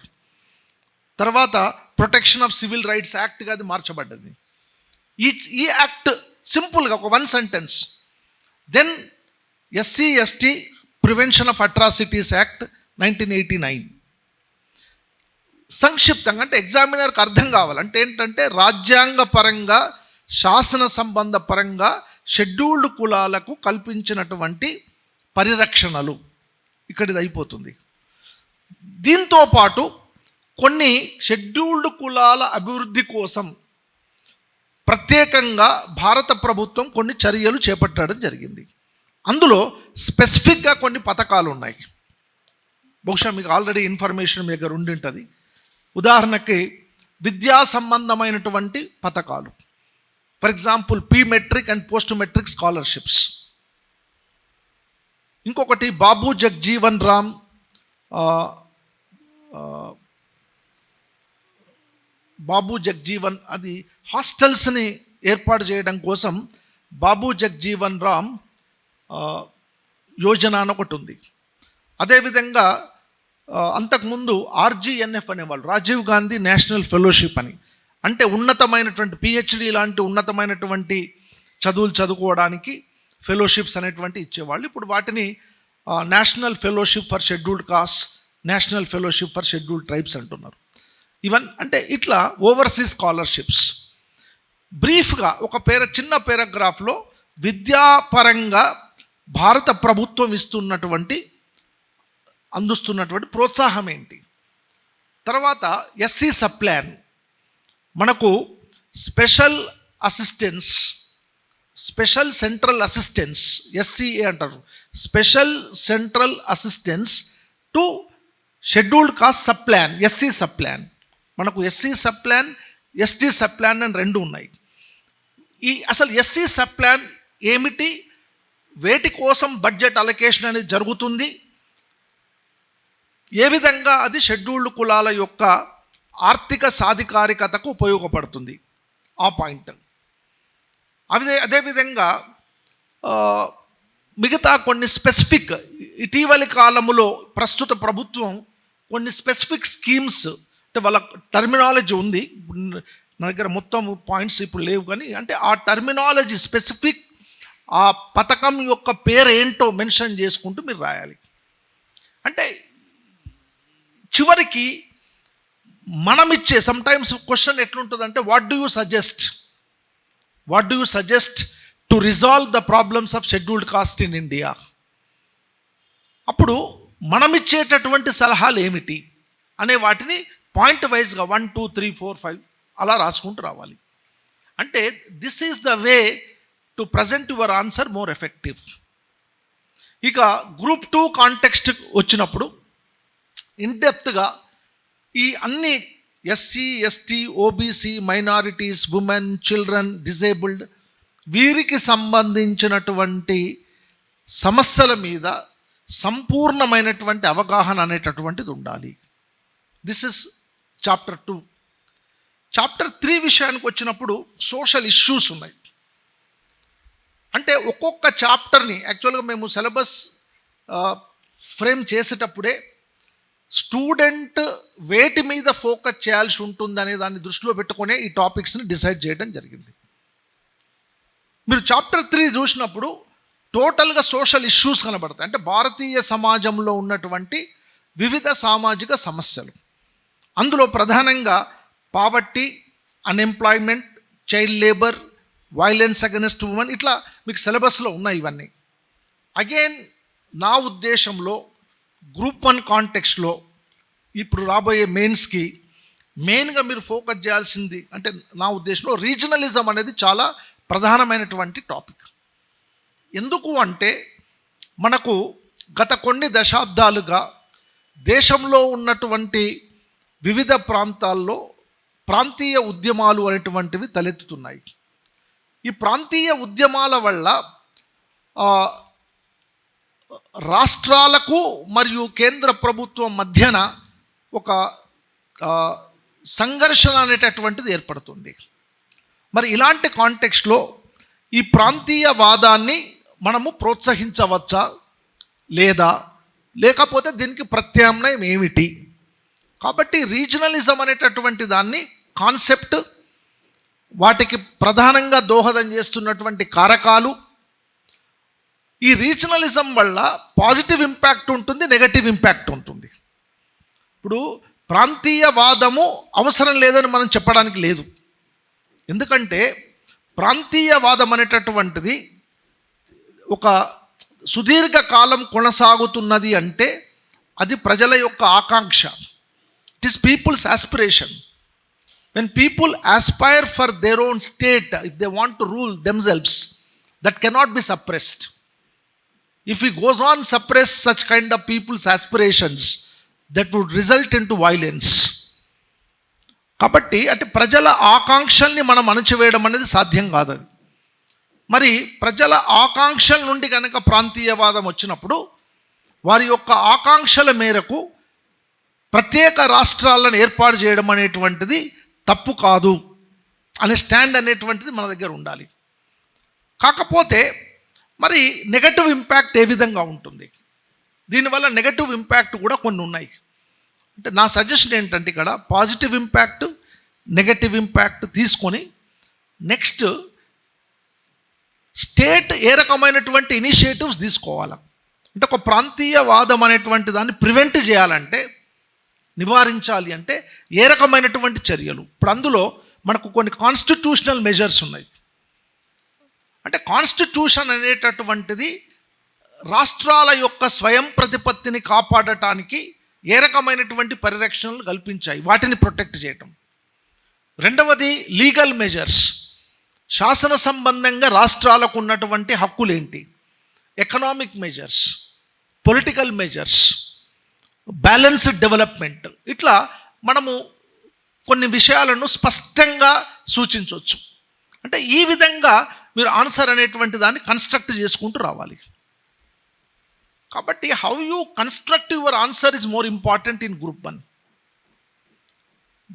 తర్వాత ప్రొటెక్షన్ ఆఫ్ సివిల్ రైట్స్ యాక్ట్గా అది మార్చబడ్డది. ఈ యాక్ట్ సింపుల్గా ఒక 1 sentence. Then SC ST prevention of atrocities act 1989. సంక్షిప్తంగా, అంటే ఎగ్జామినర్కి అర్థం కావాలంటే ఏంటంటే, రాజ్యాంగపరంగా శాసన సంబంధ పరంగా షెడ్యూల్డ్ కులాలకు కల్పించినటువంటి పరిరక్షణలు ఇక్కడిది అయిపోతుంది. దీంతో పాటు కొన్ని షెడ్యూల్డ్ కులాల అభివృద్ధి కోసం ప్రత్యేకంగా భారత ప్రభుత్వం కొన్ని చర్యలు చేపట్టడం జరిగింది. అందులో స్పెసిఫిక్గా కొన్ని పథకాలు ఉన్నాయి. బహుశా మీకు ఆల్రెడీ ఇన్ఫర్మేషన్ మీ దగ్గర ఉండి ఉంటుంది. ఉదాహరణకి విద్యా సంబంధమైనటువంటి పథకాలు, for example metric and post matric scholarships. ఇంకొకటి బాబు జగ్జీవన్ రామ్ అది హాస్టల్స్ని ఏర్పాటు చేయడం కోసం బాబు జగ్జీవన్ రామ్ యోజన అని ఒకటి ఉంది. అదేవిధంగా అంతకుముందు ఆర్జీఎన్ఎఫ్ అనేవాళ్ళు, రాజీవ్ గాంధీ నేషనల్ ఫెలోషిప్ అని, అంటే ఉన్నతమైనటువంటి పిహెచ్డి లాంటి ఉన్నతమైనటువంటి చదువులు చదువుకోవడానికి ఫెలోషిప్స్ అనేటువంటి ఇచ్చేవాళ్ళు. ఇప్పుడు వాటిని national fellowship for scheduled caste, national fellowship for scheduled tribes అంటున్నారు. అంటే ఇట్లా ఓవర్సీస్ స్కాలర్షిప్స్. బ్రీఫ్గా ఒక చిన్న పారాగ్రాఫ్లో విద్యాపరంగా భారత ప్రభుత్వం అందిస్తున్నటువంటి ప్రోత్సాహం ఏంటి. తర్వాత ఎస్సీ సప్లాన్, మనకు స్పెషల్ సెంట్రల్ అసిస్టెన్స్, ఎస్సీఏ అంటారు, special central assistance to scheduled caste subplan, SC subplan. మనకు ఎస్సీ సప్లాన్, ఎస్టీ సప్లాన్ అని 2 ఉన్నాయి. అసలు ఎస్సీ సప్లాన్ ఏమిటి, వేటి కోసం బడ్జెట్ అలొకేషన్ అనేది జరుగుతుంది, ఏ విధంగా అది షెడ్యూల్డ్ కులాల యొక్క ఆర్థిక సాధికారికతకు ఉపయోగపడుతుంది, ఆ పాయింట్. అదేవిధంగా మిగతా కొన్ని స్పెసిఫిక్, ఇటీవలి కాలంలో ప్రస్తుత ప్రభుత్వం కొన్ని స్పెసిఫిక్ స్కీమ్స్, అంటే వాళ్ళ టర్మినాలజీ ఉంది, నా దగ్గర మొత్తం పాయింట్స్ ఇప్పుడు లేవు, కానీ అంటే ఆ టర్మినాలజీ స్పెసిఫిక్, ఆ పథకం యొక్క పేరు ఏంటో మెన్షన్ చేసుకుంటూ మీరు రాయాలి. అంటే చివరికి మనమిచ్చే సమ్టైమ్స్ క్వశ్చన్ ఎట్లుంటుందంటే, what do you suggest to resolve the problems of scheduled cost in India. అప్పుడు మనమిచ్చేటటువంటి సలహాలు ఏమిటి అనే వాటిని పాయింట్ వైజ్గా 1, 2, 3, 4, 5 అలా రాసుకుంటూ రావాలి. అంటే this is the way to present your answer more effective. ఇక గ్రూప్ 2 కాంటెక్స్ట్ వచ్చినప్పుడు ఇన్డెప్త్గా ఈ అన్ని SC, ST, OBC, minorities, women, children, disabled, వీరికి సంబంధించినటువంటి సమస్యల మీద సంపూర్ణమైనటువంటి అవగాహన అనేటటువంటిది ఉండాలి. This is chapter 2. చాప్టర్ 3 విషయానికి వచ్చినప్పుడు సోషల్ ఇష్యూస్ ఉన్నాయి. అంటే ఒక్కొక్క చాప్టర్ని యాక్చువల్గా మేము సిలబస్ ఫ్రేమ్ చేసేటప్పుడే స్టూడెంట్ వేటి మీద ఫోకస్ చేయాల్సి ఉంటుంది అనే దాన్ని దృష్టిలో పెట్టుకునే ఈ టాపిక్స్ని డిసైడ్ చేయడం జరిగింది. మీరు చాప్టర్ 3 చూసినప్పుడు టోటల్గా సోషల్ ఇష్యూస్ కనబడతాయి. అంటే భారతీయ సమాజంలో ఉన్నటువంటి వివిధ సామాజిక సమస్యలు, అందులో ప్రధానంగా poverty, unemployment, child labour, violence against women, ఇట్లా మీకు సిలబస్లో ఉన్నాయి ఇవన్నీ. అగైన్ నా ఉద్దేశంలో గ్రూప్ 1 కాంటెక్స్ట్లో ఇప్పుడు రాబోయే మెయిన్స్కి మెయిన్గా మీరు ఫోకస్ చేయాల్సింది, అంటే నా ఉద్దేశంలో రీజనలిజం అనేది చాలా ప్రధానమైనటువంటి టాపిక్. ఎందుకు అంటే మనకు గత కొన్ని దశాబ్దాలుగా దేశంలో ఉన్నటువంటి వివిధ ప్రాంతాల్లో ప్రాంతీయ ఉద్యమాలు అనేటువంటివి తలెత్తుతున్నాయి. ఈ ప్రాంతీయ ఉద్యమాల వల్ల రాష్ట్రాలకు మరియు కేంద్ర ప్రభుత్వం మధ్యన ఒక సంఘర్షణ అనేటటువంటిది ఏర్పడుతుంది. మరి ఇలాంటి కాంటెక్స్ట్లో ఈ ప్రాంతీయవాదాన్ని మనము ప్రోత్సహించవచ్చా లేదా, లేకపోతే దీనికి ప్రత్యామ్నాయం ఏమిటి? కాబట్టి రీజనలిజం అనేటటువంటి దాన్ని కాన్సెప్ట్, వాటికి ప్రధానంగా దోహదం చేస్తున్నటువంటి కారకాలు, ఈ రీజనలిజం వల్ల పాజిటివ్ ఇంపాక్ట్ ఉంటుంది, నెగటివ్ ఇంపాక్ట్ ఉంటుంది. ఇప్పుడు ప్రాంతీయవాదము అవసరం లేదని మనం చెప్పడానికి లేదు. ఎందుకంటే ప్రాంతీయవాదం అనేటటువంటిది ఒక సుదీర్ఘ కాలం కొనసాగుతున్నది అంటే అది ప్రజల యొక్క ఆకాంక్ష. It is people's aspiration. When people aspire for their own state, if they want to rule themselves, that cannot be suppressed. If he goes on suppress such kind of people's aspirations, that would result into violence. కాబట్టి అంటే ప్రజల ఆకాంక్షల్ని మనం అణచివేయడం అనేది సాధ్యం కాదు. మరి ప్రజల ఆకాంక్షల నుండి కనుక ప్రాంతీయవాదం వచ్చినప్పుడు వారి యొక్క ఆకాంక్షల మేరకు ప్రత్యేక రాష్ట్రాలను ఏర్పాటు చేయడం అనేటువంటిది తప్పు కాదు అనే స్టాండ్ అనేటువంటిది మన దగ్గర ఉండాలి. కాకపోతే మరి నెగటివ్ ఇంపాక్ట్ ఏ విధంగా ఉంటుంది? దీనివల్ల నెగటివ్ ఇంపాక్ట్ కూడా కొన్ని ఉన్నాయి. అంటే నా సజెషన్ ఏంటంటే ఇక్కడ పాజిటివ్ ఇంపాక్ట్, నెగటివ్ ఇంపాక్ట్ తీసుకొని నెక్స్ట్ స్టేట్ ఏ రకమైనటువంటి ఇనిషియేటివ్స్ తీసుకోవాలి. అంటే ఒక ప్రాంతీయవాదం అనేటువంటి దాన్ని ప్రివెంట్ చేయాలంటే, నివారించాలి అంటే ఏ రకమైనటువంటి చర్యలు? ఇప్పుడు అందులో మనకు కొన్ని కాన్స్టిట్యూషనల్ మెజర్స్ ఉన్నాయి. అంటే కాన్స్టిట్యూషన్ అనేటటువంటిది రాష్ట్రాల యొక్క స్వయం ప్రతిపత్తిని కాపాడటానికి ఏ రకమైనటువంటి పరిరక్షణలు కల్పించాయి, వాటిని ప్రొటెక్ట్ చేయటం. రెండవది లీగల్ మెజర్స్, శాసన సంబంధంగా రాష్ట్రాలకు ఉన్నటువంటి హక్కులేంటి. Economic measures, political measures, balanced development, ఇట్లా మనము కొన్ని విషయాలను స్పష్టంగా సూచించవచ్చు. అంటే ఈ విధంగా మీరు ఆన్సర్ అనేటువంటి దాన్ని కన్స్ట్రక్ట్ చేసుకుంటూ రావాలి. కాబట్టి how you construct your answer is more important in group 1.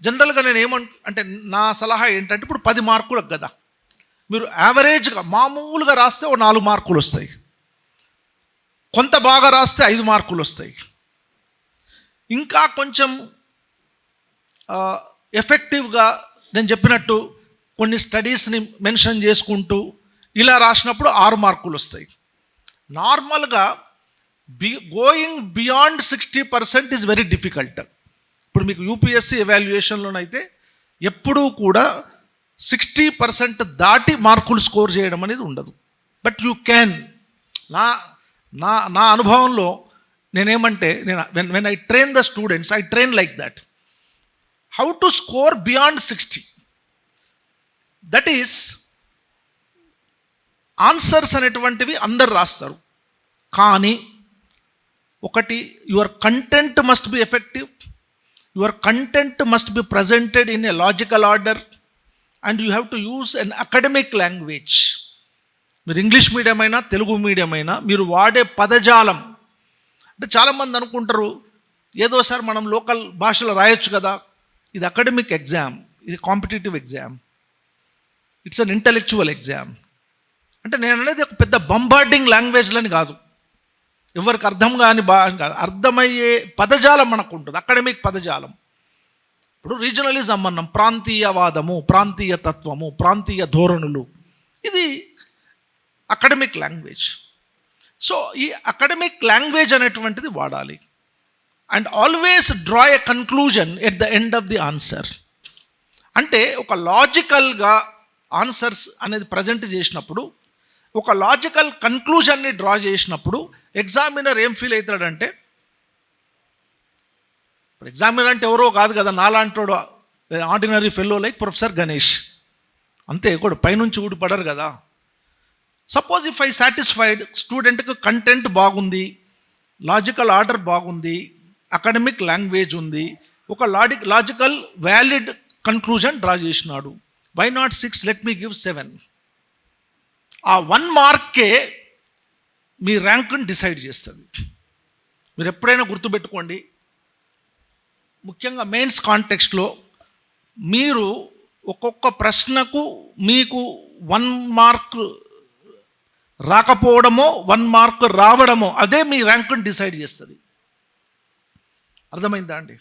జనరల్గా నేను అంటే నా సలహా ఏంటంటే, ఇప్పుడు 10 మార్కులకు కదా, మీరు యావరేజ్గా మామూలుగా రాస్తే ఓ 4 మార్కులు వస్తాయి, కొంత బాగా రాస్తే 5 మార్కులు వస్తాయి. ఇంకా కొంచెం ఎఫెక్టివ్గా నేను చెప్పినట్టు కొన్ని స్టడీస్ని మెన్షన్ చేసుకుంటూ ఇలా రాసినప్పుడు 6 మార్కులు వస్తాయి. నార్మల్గా going beyond 60% is very difficult. ఇప్పుడు మీకు యూపీఎస్సీ ఎవాల్యుయేషన్లోనైతే ఎప్పుడూ కూడా 60% దాటి మార్కులు స్కోర్ చేయడం అనేది ఉండదు. But you can. నా అనుభవంలో నేనేమంటే, when I train the students, I train like that. How to score beyond 60. That is, answers అనేటువంటివి అందరు రాస్తారు, కానీ ఒకటి, your content must be effective, your content must be presented in a logical order, and you have to use an academic language. మీరు English medium అయినా Telugu medium అయినా మీరు వాడే పదజాలం, అంటే చాలామంది అనుకుంటారు ఏదో సార్ మనం లోకల్ భాషలో రాయొచ్చు కదా, ఇది అకాడమిక్ ఎగ్జామ్, ఇది competitive exam, it's an intellectual exam. అంటే నేను అనేది ఒక పెద్ద బంబార్డింగ్ లాంగ్వేజ్లని కాదు, ఎవరికి అర్థం కాని అర్థమయ్యే పదజాలం మనకు ఉంటుంది, అకాడమిక్ పదజాలం. ఇప్పుడు రీజనలిజం అన్నాం, ప్రాంతీయవాదము, ప్రాంతీయ తత్వము, ప్రాంతీయ ధోరణులు, ఇది అకాడమిక్ లాంగ్వేజ్. సో ఈ అకాడమిక్ లాంగ్వేజ్ అనేటువంటిది వాడాలి. And always draw a conclusion at the end of the answer. అంటే ఒక లాజికల్గా ఆన్సర్స్ అనేది ప్రజెంట్ చేసినప్పుడు, ఒక లాజికల్ కన్క్లూజన్ని డ్రా చేసినప్పుడు ఎగ్జామినర్ ఏం ఫీల్ అవుతాడంటే, ఇప్పుడు ఎగ్జామినర్ అంటే ఎవరో కాదు కదా, నాలాంటోడు ordinary fellow like professor Ganesh, అంతే కూడా పైనుంచి ఊడిపడరు కదా. సపోజ్ ఇఫ్ ఐ సాటిస్ఫైడ్, స్టూడెంట్కి కంటెంట్ బాగుంది, లాజికల్ ఆర్డర్ బాగుంది, అకాడమిక్ లాంగ్వేజ్ ఉంది, ఒక లాజికల్ వ్యాలిడ్ కన్క్లూజన్ డ్రా చేసినాడు. Why not 6, let me give 7. ఆ 1 మార్కే మీ ర్యాంకుని డిసైడ్ చేస్తుంది. మీరు ఎప్పుడైనా గుర్తుపెట్టుకోండి, ముఖ్యంగా మెయిన్స్ కాంటెక్స్ట్లో మీరు ఒక్కొక్క ప్రశ్నకు మీకు 1 మార్క్ రాకపోవడమో 1 మార్క్ రావడమో అదే మీ ర్యాంకుని డిసైడ్ చేస్తుంది. అర్థమైందా అండి?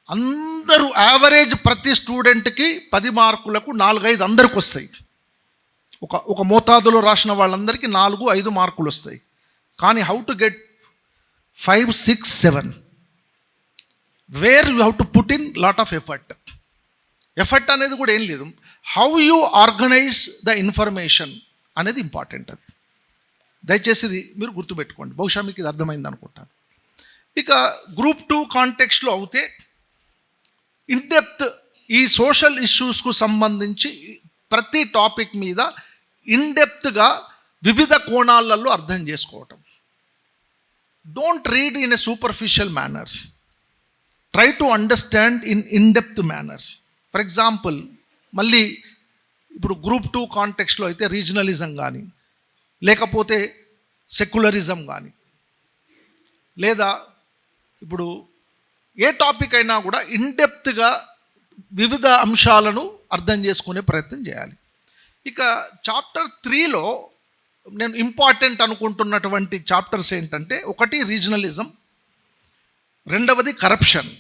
అందరూ యావరేజ్ ప్రతి స్టూడెంట్కి 10 మార్కులకు 4-5 అందరికి వస్తాయి. ఒక మోతాదులో రాసిన వాళ్ళందరికీ 4-5 మార్కులు వస్తాయి. కానీ how to get 5, 6, 7, where you have to put in lot of effort అనేది కూడా ఏం లేదు. How you organise the information అనేది ఇంపార్టెంట్. అది దయచేసి ఇది మీరు గుర్తుపెట్టుకోండి. బహుశా మీకు ఇది అర్థమైంది అనుకుంటాను. ఇక గ్రూప్ 2 కాంటెక్స్ట్లో అయితే ఇన్డెప్త్ ఈ సోషల్ ఇష్యూస్కు సంబంధించి ప్రతి టాపిక్ మీద ఇన్డెప్త్గా వివిధ కోణాలలో అర్థం చేసుకోవటం. Don't read in a superficial manner, try to understand in in depth manner. For example, మళ్ళీ ఇప్పుడు గ్రూప్ 2 కాంటెక్స్ట్లో అయితే రీజనలిజం కానీ, లేకపోతే సెక్యులరిజం కానీ, లేదా ఇప్పుడు ఏ టాపిక్ అయినా కూడా ఇన్డెప్త్గా వివిధ అంశాలను అర్థం చేసుకునే ప్రయత్నం చేయాలి. ఇక చాప్టర్ 3లో నేను ఇంపార్టెంట్ అనుకుంటున్నటువంటి చాప్టర్స్ ఏంటంటే, ఒకటి రీజనలిజం, రెండవది కరప్షన్,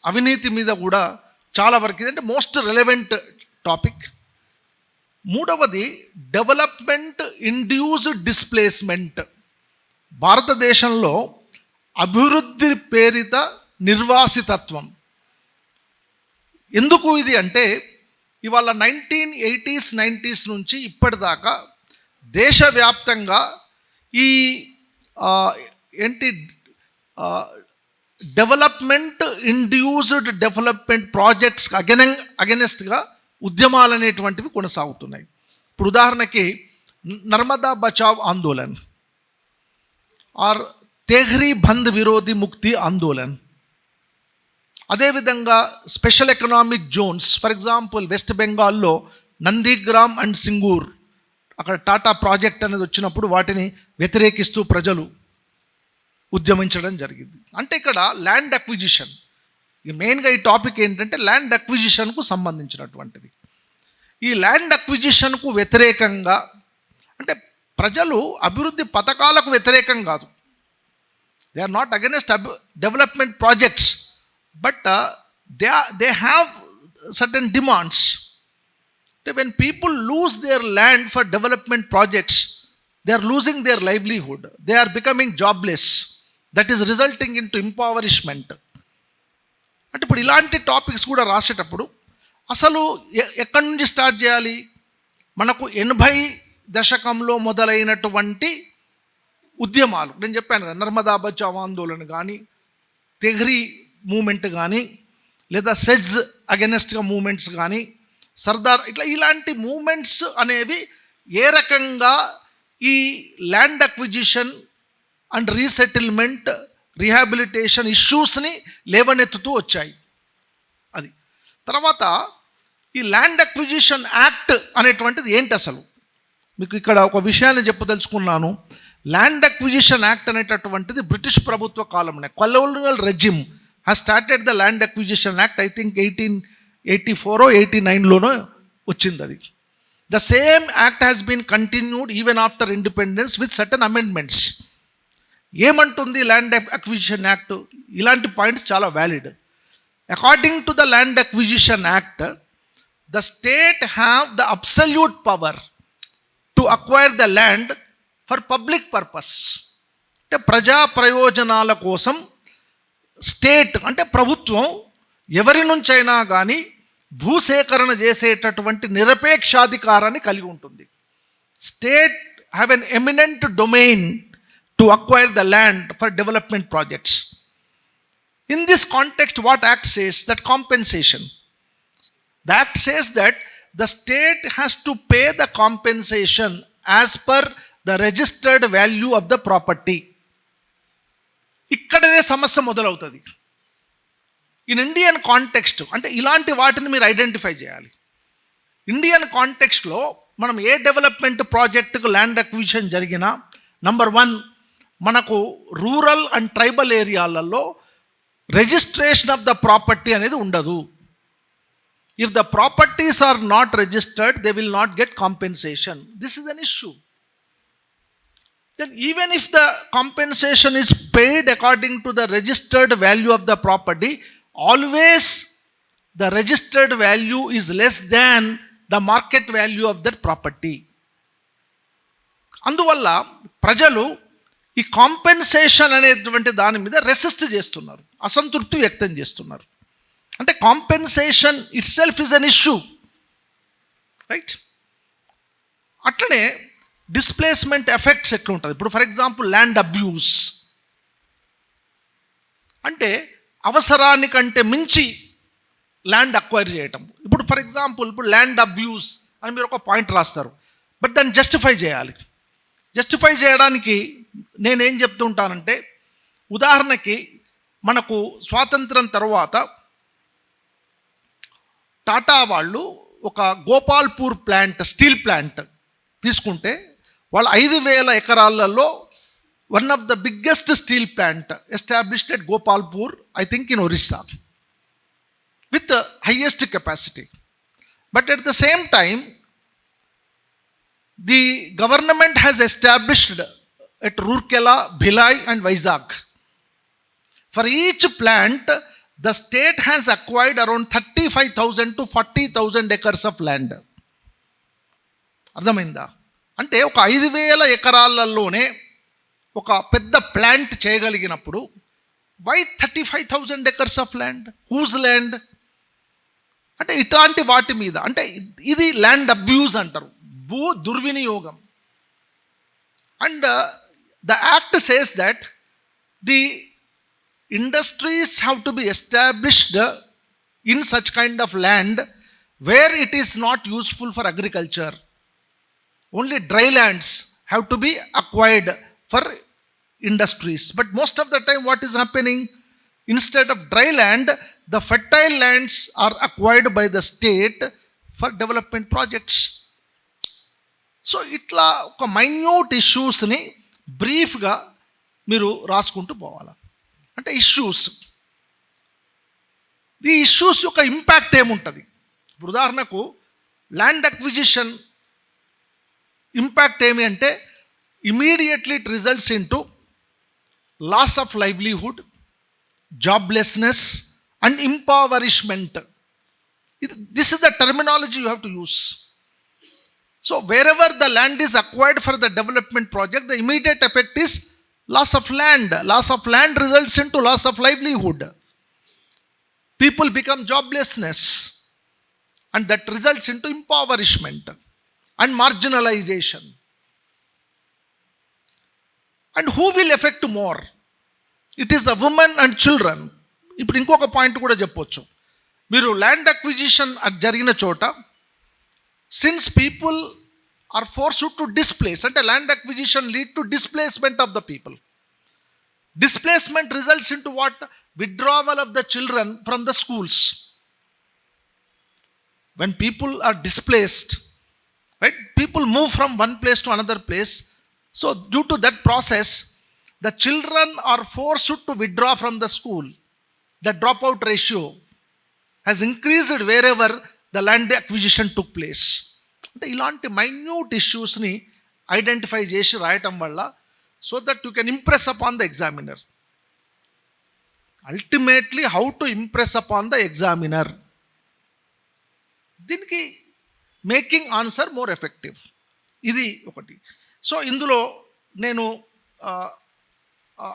అవినీతి మీద కూడా చాలా వరకు ఇదంటే మోస్ట్ రెలవెంట్ టాపిక్. మూడవది డెవలప్మెంట్ ఇండ్యూస్డ్ డిస్ప్లేస్మెంట్, భారతదేశంలో అభివృద్ధి పేరిత నిర్వాసితత్వం. ఎందుకు ఇది అంటే, ఇవాళ 1980s 90s నుంచి ఇప్పటిదాకా దేశవ్యాప్తంగా ఈ డెవలప్మెంట్ ఇండ్యూస్డ్ డెవలప్మెంట్ ప్రాజెక్ట్స్ అగెనెస్ట్గా ఉద్యమాలు అనేటువంటివి కొనసాగుతున్నాయి. ఇప్పుడు ఉదాహరణకి నర్మదా బచావ్ ఆందోళన్ ఆర్ తెహ్రీ బంద్ విరోధి ముక్తి ఆందోళన్, అదేవిధంగా special economic zones, for example west బెంగాల్లో నందిగ్రామ్ అండ్ సింగూర్, అక్కడ టాటా ప్రాజెక్ట్ అనేది వచ్చినప్పుడు వాటిని వ్యతిరేకిస్తూ ప్రజలు ఉద్యమించడం జరిగింది. అంటే ఇక్కడ ల్యాండ్ అక్విజిషన్, ఈ మెయిన్గా ఈ టాపిక్ ఏంటంటే ల్యాండ్ అక్విజిషన్కు సంబంధించినటువంటిది. ఈ ల్యాండ్ అక్విజిషన్కు వ్యతిరేకంగా, అంటే ప్రజలు అభివృద్ధి పథకాలకు వ్యతిరేకం కాదు, they are not against development projects, but they have certain demands. అంటే when people lose their land for development projects, they are losing their livelihood, they are becoming jobless, that is resulting in to impoverishment. అంటే ఇప్పుడు ఇలాంటి topics కూడా రాసేటప్పుడు అసలు ఎక్కడి నుంచి start చేయాలి? మనకు 80 దశకంలో మొదలైనటువంటి ఉద్యమాలు, నేను చెప్పాను కదా, నర్మదా బచావ్ ఆందోళన కానీ, తెహ్రీ మూమెంట్ కానీ, లేదా సెజ్ అగెనెస్ట్గా మూమెంట్స్ కానీ, సర్దార్, ఇలాంటి మూమెంట్స్ అనేవి ఏ రకంగా ఈ land acquisition and resettlement rehabilitation ఇష్యూస్ని లేవనెత్తుతూ వచ్చాయి. అది తర్వాత ఈ ల్యాండ్ అక్విజిషన్ యాక్ట్ అనేటువంటిది ఏంటి అసలు? మీకు ఇక్కడ ఒక విషయాన్ని చెప్పదలుచుకున్నాను. ల్యాండ్ అక్విజిషన్ యాక్ట్ అనేటటువంటిది బ్రిటిష్ ప్రభుత్వ కాలంలో, colonial regime has started the land acquisition act. I think 1884 89లోనో వచ్చింది అది. The same act has been continued even after independence with certain amendments. ఏమంటుంది ల్యాండ్ అక్విజిషన్ యాక్ట్? ఇలాంటి పాయింట్స్ చాలా valid. According to the land acquisition act, the state have the absolute power to acquire the land for public purpose. అంటే ప్రజా ప్రయోజనాల కోసం state అంటే ప్రభుత్వం ఎవరి నుంచైనా కానీ భూసేకరణ చేసేటటువంటి నిరపేక్షాధికారాన్ని కలిగి ఉంటుంది. State have an eminent domain to acquire the land for development projects. In this context, what Act says? That compensation. The Act says that the state has to pay the compensation as per the registered value of the property. ఇక్కడనే సమస్య మొదలవుతుంది. In Indian context అంటే ఇలాంటి వాటిని మీరు identify చేయాలి. Indian కాంటెక్స్ట్లో మనం ఏ డెవలప్మెంట్ ప్రాజెక్టుకు ల్యాండ్ అక్విజిషన్ జరిగినా, నంబర్ 1 మనకు రూరల్ అండ్ ట్రైబల్ ఏరియాలలో రిజిస్ట్రేషన్ ఆఫ్ ద ప్రాపర్టీ అనేది ఉండదు. If the properties are not registered, they will not get compensation. This is an issue. Then even if the compensation is paid according to the registered value of the property, always the registered value is less than the market value of that property. అందువల్ల ప్రజలు ఈ compensation అనేటువంటి దాని మీద resist చేస్తున్నారు, అసంతృప్తి వ్యక్తం చేస్తున్నారు. అంటే compensation it self is an issue, right? అట్లనే డిస్ప్లేస్మెంట్ ఎఫెక్ట్స్ ఎట్లా ఉంటుంది. ఇప్పుడు ఫర్ ఎగ్జాంపుల్ ల్యాండ్ అబ్యూస్ అంటే అవసరానికంటే మించి ల్యాండ్ అక్వైర్ చేయటం. ఇప్పుడు ఫర్ ఎగ్జాంపుల్ ఇప్పుడు ల్యాండ్ అబ్యూస్ అని మీరు ఒక పాయింట్ రాస్తారు, బట్ దాన్ని జస్టిఫై చేయాలి. జస్టిఫై చేయడానికి నేనేం చెప్తుంటానంటే, ఉదాహరణకి మనకు స్వాతంత్రం తర్వాత టాటా వాళ్ళు ఒక గోపాల్పూర్ ప్లాంట్, స్టీల్ ప్లాంట్ తీసుకుంటే, వాళ్ళు 5,000 ఎకరాలలో one of the biggest steel plant established at Gopalpur, I think in Orissa, with highest capacity. But at the same time the government has established at Rourkela, Bhilai and Vizag. For each plant the state has acquired around 35,000 to 40,000 acres of land. అర్థమైందా? అంటే ఒక 5,000 ఎకరాలలోనే ఒక పెద్ద plant చేయగలిగినప్పుడు why 35,000 acres of land? Whose land? అంటే ఇట్లాంటి వాటి మీద, అంటే ఇది ల్యాండ్ అబ్యూజ్ అంటారు, భూ దుర్వినియోగం. And the act says that the industries have to be established in such kind of land where it is not useful for agriculture. Only dry lands have to be acquired for industries. But most of the time what is happening, instead of dry land, the fertile lands are acquired by the state for development projects. So itla oka minute issues ni brief ga మీరు రాసుకుంటూ పోవాలి. అంటే issues, ఈ issues యొక్క impact ఏముంటుంది? ఇప్పుడు ఉదాహరణకు land acquisition impact ఏమి అంటే, immediately it results in to loss of livelihood, joblessness and impoverishment. This is the terminology you have to use. So wherever the land is acquired for the development project, the immediate effect is loss of land. Loss of land results into loss of livelihood. People become joblessness, and that results into impoverishment and marginalization. And who will affect more? It is the women and children. ఇప్పుడు ఇంకొక point కూడా చెప్పొచ్చు. మీరు land acquisition జరిగిన చోట, since people are forced to displace, అంటే land acquisition lead to displacement of the people. Displacement results into what? Withdrawal of the children from the schools. When people are displaced, right, people move from one place to another place. So due to that process, the children are forced to withdraw from the school. The dropout ratio has increased wherever the land acquisition took place. అంటే ఇలాంటి minute ఇష్యూస్ని identify చేసి రాయటం వల్ల, so that you can impress upon the examiner. Ultimately, how to impress upon the examiner? దీనికి making answer more effective, ఇది ఒకటి. So ఇందులో నేను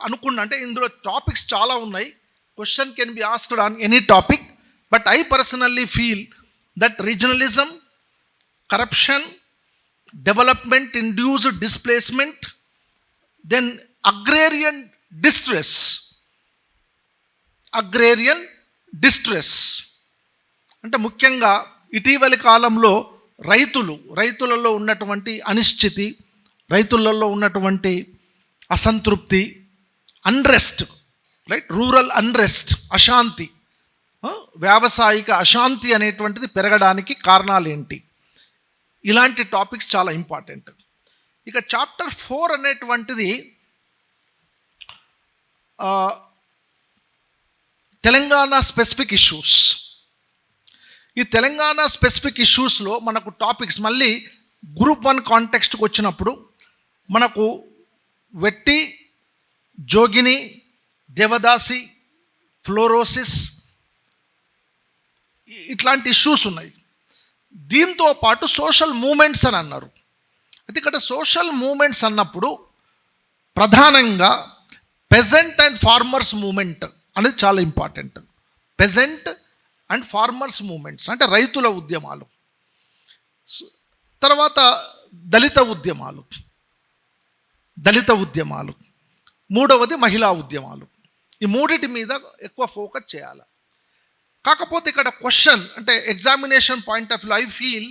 అనుకున్నా, అంటే ఇందులో టాపిక్స్ చాలా ఉన్నాయి. Question can be asked on any topic, but I personally feel that regionalism, corruption, development induced displacement, then agrarian distress అంటే ముఖ్యంగా ఇటీవలి కాలంలో రైతులలో ఉన్నటువంటి అనిశ్చితి, రైతులలో ఉన్నటువంటి అసంతృప్తి, అన్రెస్ట్, రైట్, రూరల్ అన్రెస్ట్, అశాంతి, వ్యావసాయిక అశాంతి అనేటువంటిది పెరగడానికి కారణాలు ఏంటి, ఇలాంటి టాపిక్స్ చాలా ఇంపార్టెంట్. ఇక చాప్టర్ 4 అనేటువంటిది తెలంగాణ స్పెసిఫిక్ ఇష్యూస్. ఈ తెలంగాణ స్పెసిఫిక్ ఇష్యూస్లో మనకు టాపిక్స్ మళ్ళీ గ్రూప్ 1 కాంటెక్స్ట్కి వచ్చినప్పుడు మనకు వెట్టి, జోగిని, దేవదాసి, ఫ్లోరోసిస్ ఇట్లాంటి ఇష్యూస్ ఉన్నాయి. దీంతో పాటు సోషల్ మూమెంట్స్ అని అన్నారు. అయితే ఇక్కడ సోషల్ మూమెంట్స్ అన్నప్పుడు ప్రధానంగా పెజెంట్ అండ్ ఫార్మర్స్ మూమెంట్ అనేది చాలా important. Peasant and farmers movements అంటే రైతుల ఉద్యమాలు, తర్వాత దళిత ఉద్యమాలు, మూడవది మహిళా ఉద్యమాలు. ఈ మూడిటి మీద ఎక్కువ ఫోకస్ చేయాలి. కాకపోతే ఇక్కడ క్వశ్చన్ అంటే examination point of view I feel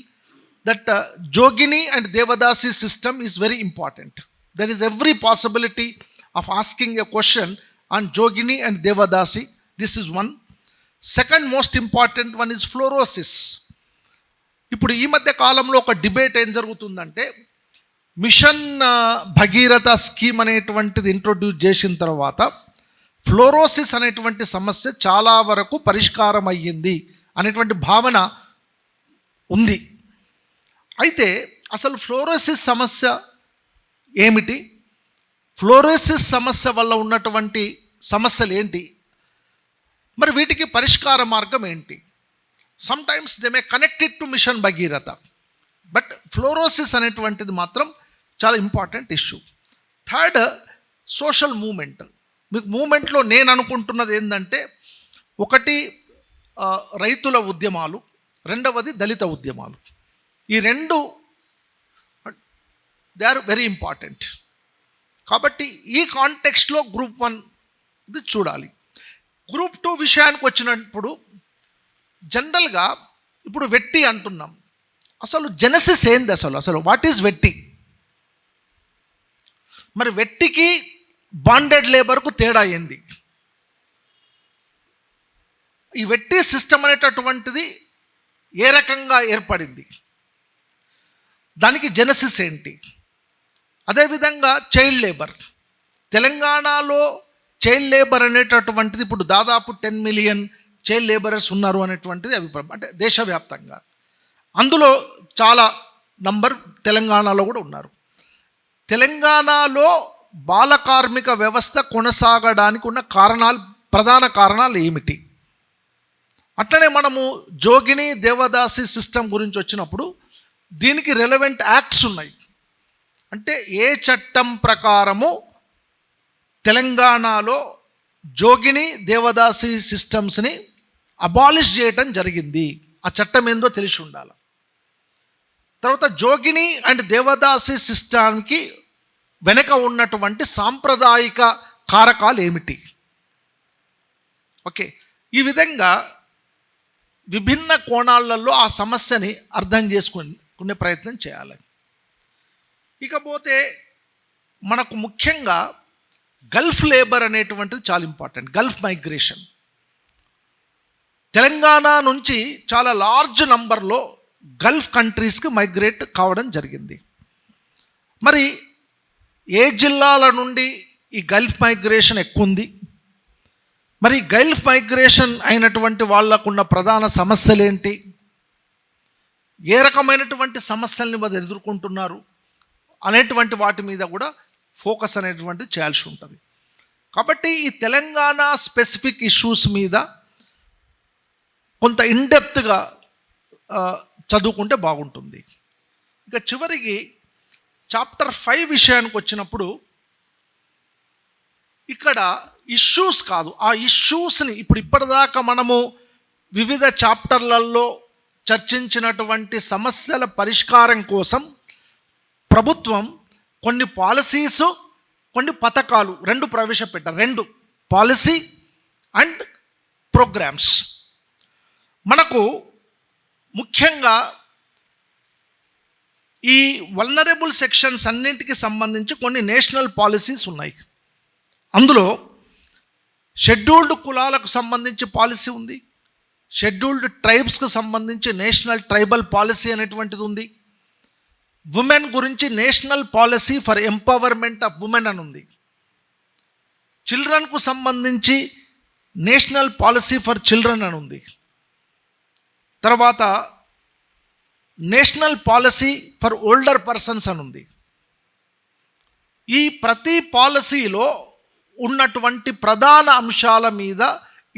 that jogini and devadasi system is very important. There is every possibility of asking a question on jogini and devadasi. This is one. Second most important one is fluorosis. ఇప్పుడు ఈ మధ్య కాలంలో ఒక debate ఏం జరుగుతుందంటే, mission Bhagiratha scheme అనేటువంటిది introduce చేసిన తర్వాత ఫ్లోరోసిస్ అనేటువంటి సమస్య చాలా వరకు పరిష్కారం అయ్యింది అనేటువంటి భావన ఉంది. అయితే అసలు ఫ్లోరోసిస్ సమస్య ఏమిటి, ఫ్లోరోసిస్ సమస్య వల్ల ఉన్నటువంటి సమస్యలు ఏంటి, మరి వీటికి పరిష్కార మార్గం ఏంటి? Sometimes they may connected to mission Bhagiratha, but fluorosis అనేటువంటిది మాత్రం చాలా important issue. Third, social movement. మీకు మూమెంట్లో నేను అనుకుంటున్నది ఏంటంటే, ఒకటి రైతుల ఉద్యమాలు, రెండవది దళిత ఉద్యమాలు. ఈ రెండు దే ఆర్ వెరీ ఇంపార్టెంట్. కాబట్టి ఈ కాంటెక్స్ట్లో గ్రూప్ 1 ఇది చూడాలి. గ్రూప్ 2 విషయానికి వచ్చినప్పుడు జనరల్గా ఇప్పుడు వెట్టి అంటున్నాం. అసలు జెనసిస్ ఏంది, అసలు వాట్ ఈజ్ వెట్టి? మరి వెట్టికి బాండెడ్ లేబర్కు తేడా ఏంది? ఈ వెట్టి సిస్టమ్ అనేటటువంటిది ఏ రకంగా ఏర్పడింది, దానికి జెనసిస్ ఏంటి? అదేవిధంగా చైల్డ్ లేబర్, తెలంగాణలో చైల్డ్ లేబర్ అనేటటువంటిది ఇప్పుడు దాదాపు 10 మిలియన్ చైల్డ్ లేబరర్స్ ఉన్నారు అనేటువంటిది అభిప్రాయం, అంటే దేశవ్యాప్తంగా. అందులో చాలా నంబర్ తెలంగాణలో కూడా ఉన్నారు. తెలంగాణలో బాల కార్మిక వ్యవస్థ కొనసాగడానికి ఉన్న కారణాలు, ప్రధాన కారణాలు ఏమిటి? అట్లనే మనము జోగిని దేవదాసి సిస్టమ్ గురించి వచ్చినప్పుడు దీనికి రెలవెంట్ యాక్ట్స్ ఉన్నాయి. అంటే ఏ చట్టం ప్రకారము తెలంగాణలో జోగిని దేవదాసి సిస్టమ్స్ని అబాలిష్ చేయటం జరిగింది, ఆ చట్టం ఏందో తెలిసి ఉండాలి. తర్వాత జోగిని అండ్ దేవదాసి సిస్టానికి వెనక ఉన్నటువంటి సాంప్రదాయిక కారకాలు ఏమిటి? ఓకే, ఈ విధంగా విభిన్న కోణాలలో ఆ సమస్యని అర్థం చేసుకునే ప్రయత్నం చేయాలి. ఇకపోతే మనకు ముఖ్యంగా గల్ఫ్ లేబర్ అనేటువంటిది చాలా ఇంపార్టెంట్. గల్ఫ్ మైగ్రేషన్, తెలంగాణ నుంచి చాలా లార్జ్ నంబర్లో గల్ఫ్ కంట్రీస్కి మైగ్రేట్ కావడం జరిగింది. మరి ఏ జిల్లాల నుండి ఈ గల్ఫ్ మైగ్రేషన్ ఎక్కువ ఉంది, మరి గల్ఫ్ మైగ్రేషన్ అయినటువంటి వాళ్ళకున్న ప్రధాన సమస్యలు ఏంటి, ఏ రకమైనటువంటి సమస్యల్ని వాళ్ళు ఎదుర్కొంటున్నారు అనేటువంటి వాటి మీద కూడా ఫోకస్ అనేటువంటిది చేయాల్సి ఉంటుంది. కాబట్టి ఈ తెలంగాణ స్పెసిఫిక్ ఇష్యూస్ మీద కొంత ఇన్డెప్త్గా చదువుకుంటే బాగుంటుంది. ఇక చివరికి చాప్టర్ 5 విషయానికి వచ్చినప్పుడు ఇక్కడ ఇష్యూస్ కాదు, ఆ ఇష్యూస్ని ఇప్పటిదాకా మనము వివిధ చాప్టర్లలో చర్చించినటువంటి సమస్యల పరిష్కారం కోసం ప్రభుత్వం కొన్ని పాలసీస్, కొన్ని పథకాలు రెండు ప్రవేశపెట్టారు. 2 పాలసీ అండ్ ప్రోగ్రామ్స్. మనకు ముఖ్యంగా ఈ వల్నరబుల్ సెక్షన్స్ అన్నింటికి సంబంధించి కొన్ని నేషనల్ పాలసీస్ ఉన్నాయి. అందులో షెడ్యూల్డ్ కులాలకు సంబంధించి పాలసీ ఉంది, షెడ్యూల్డ్ ట్రైబ్స్కి సంబంధించి నేషనల్ ట్రైబల్ పాలసీ అనేటువంటిది ఉంది. ఉమెన్ గురించి national policy for empowerment of women అని ఉంది. చిల్డ్రన్కు సంబంధించి నేషనల్ పాలసీ ఫర్ చిల్డ్రన్ అని ఉంది. తర్వాత national policy for older persons అని ఉంది. ఈ ప్రతి పాలసీలో ఉన్నటువంటి ప్రధాన అంశాల మీద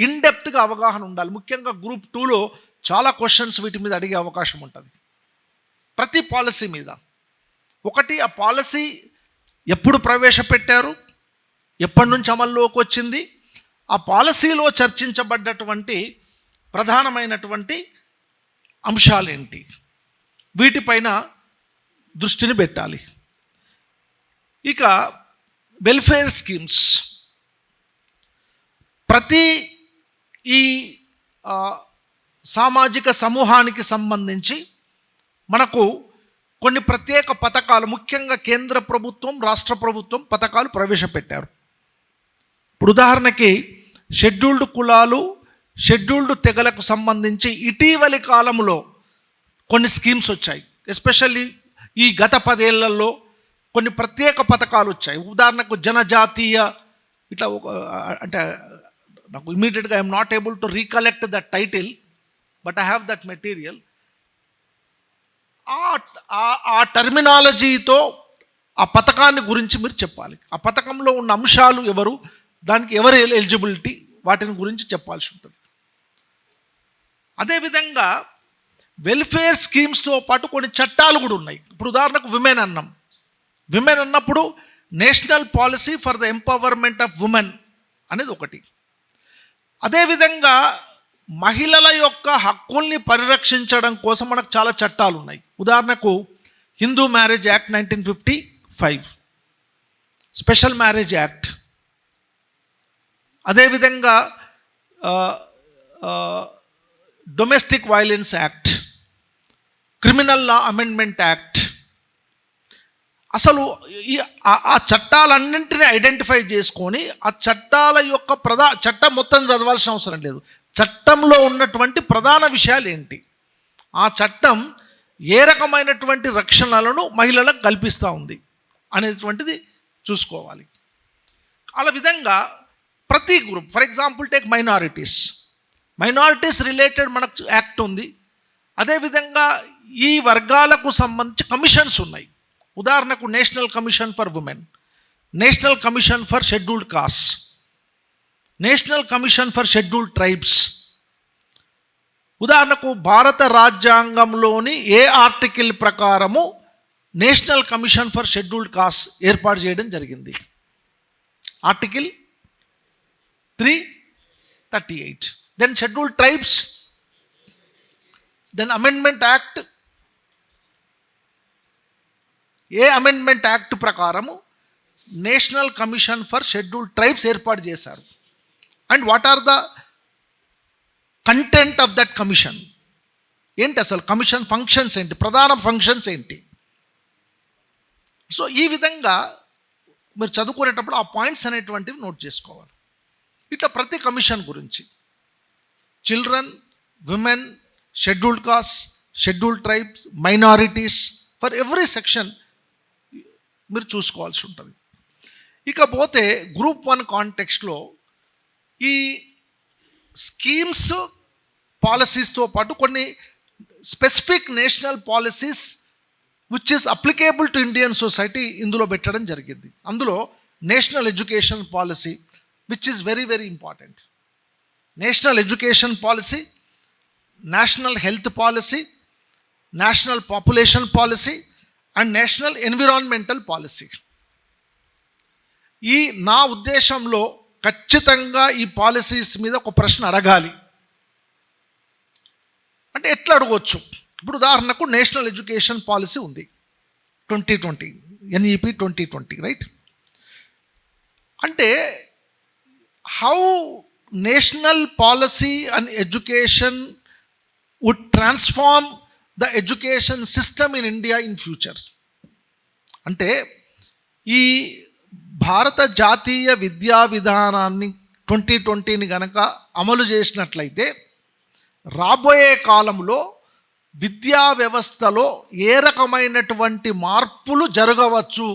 ఇన్డెప్త్గా అవగాహన ఉండాలి. ముఖ్యంగా గ్రూప్ 2లో చాలా క్వశ్చన్స్ వీటి మీద అడిగే అవకాశం ఉంటుంది. ప్రతి పాలసీ మీద ఒకటి, ఆ పాలసీ ఎప్పుడు ప్రవేశపెట్టారు, ఎప్పటి నుంచి అమల్లోకి వచ్చింది, ఆ పాలసీలో చర్చించబడ్డటువంటి ప్రధానమైనటువంటి అంశాలేంటి, వీటిపైన దృష్టిని పెట్టాలి. ఇక వెల్ఫేర్ స్కీమ్స్, ప్రతి ఈ సామాజిక సమూహానికి సంబంధించి మనకు కొన్ని ప్రత్యేక పథకాలు, ముఖ్యంగా కేంద్ర ప్రభుత్వం, రాష్ట్ర ప్రభుత్వం పథకాలు ప్రవేశపెట్టారు. ఇప్పుడు ఉదాహరణకి షెడ్యూల్డ్ కులాలు, షెడ్యూల్డ్ తెగలకు సంబంధించి ఇటీవలి కాలంలో కొన్ని స్కీమ్స్ వచ్చాయి. ఎస్పెషల్లీ ఈ గత 10 ఏళ్లలో కొన్ని ప్రత్యేక పథకాలు వచ్చాయి. ఉదాహరణకు జనజాతీయ, ఇట్లా అంటే నాకు ఇమీడియట్గా I'm not able to recollect that title, but I have that material. ఆ టర్మినాలజీతో ఆ పథకాన్ని గురించి మీరు చెప్పాలి. ఆ పథకంలో ఉన్న అంశాలు ఎవరు, దానికి ఎవరు ఎలిజిబిలిటీ, వాటిని గురించి చెప్పాల్సి ఉంటుంది. అదేవిధంగా వెల్ఫేర్ స్కీమ్స్తో పాటు కొన్ని చట్టాలు కూడా ఉన్నాయి. ఇప్పుడు ఉదాహరణకు విమెన్ అన్నాం. విమెన్ అన్నప్పుడు national policy for the empowerment of women అనేది ఒకటి. అదేవిధంగా మహిళల యొక్క హక్కుల్ని పరిరక్షించడం కోసం మనకు చాలా చట్టాలు ఉన్నాయి. ఉదాహరణకు Hindu marriage act 1955, special marriage act, అదేవిధంగా domestic violence act, criminal law amendment act. అసలు ఆ చట్టాలన్నింటినీ ఐడెంటిఫై చేసుకొని ఆ చట్టాల యొక్క చట్టం మొత్తం చదవాల్సిన అవసరం లేదు, చట్టంలో ఉన్నటువంటి ప్రధాన విషయాలు ఏంటి, ఆ చట్టం ఏ రకమైనటువంటి రక్షణలను మహిళలకు కల్పిస్తూ ఉంది అనేటువంటిది చూసుకోవాలి. అలా విధంగా ప్రతి group, for example take minorities related మనకు యాక్ట్ ఉంది. అదేవిధంగా ఈ వర్గాలకు సంబంధించి కమిషన్స్ ఉన్నాయి. ఉదాహరణకు national commission for women, national commission for scheduled caste, national commission for scheduled tribes. ఉదాహరణకు భారత రాజ్యాంగంలోని ఏ ఆర్టికల్ ప్రకారము national commission for scheduled caste ఏర్పాటు చేయడం జరిగింది? Article 338. Then scheduled tribes, then amendment act. ఏ అమెండ్మెంట్ యాక్ట్ ప్రకారము national commission for scheduled tribes ఏర్పాటు చేశారు? And what are the content of that commission? ఏంటి అసలు కమిషన్ ఫంక్షన్స్ ఏంటి, ప్రధాన ఫంక్షన్స్ ఏంటి? సో ఈ విధంగా మీరు చదువుకునేటప్పుడు ఆ పాయింట్స్ అనేటువంటివి నోట్ చేసుకోవాలి. ఇట్లా ప్రతి కమిషన్ గురించి children, women, scheduled cost, scheduled tribes, minorities, for every section మీరు చూసుకోవాల్సి ఉంటుంది. ఇకపోతే గ్రూప్ 1 కాంటెక్స్ట్లో ఈ స్కీమ్స్, పాలసీస్తో పాటు కొన్ని specific national policies which is applicable to Indian society ఇందులో పెట్టడం జరిగింది. అందులో national education policy which is very very important, national education policy, national health policy, national population policy and national environmental policy. ఈ నా ఉద్దేశంలో ఖచ్చితంగా ఈ పాలసీస్ మీద ఒక ప్రశ్న అడగాలి. అంటే ఎట్లా అడగవచ్చు? ఇప్పుడు ఉదాహరణకు నేషనల్ ఎడ్యుకేషన్ పాలసీ ఉంది 2020, NEP 2020, రైట్? అంటే how national policy and education would transform the education system in India in future. అంటే ఈ భారత జాతీయ విద్యా విధానాన్ని 2020ని కనుక అమలు చేసినట్లయితే రాబోయే కాలంలో విద్యా వ్యవస్థలో ఏ రకమైనటువంటి మార్పులు జరగవచ్చు,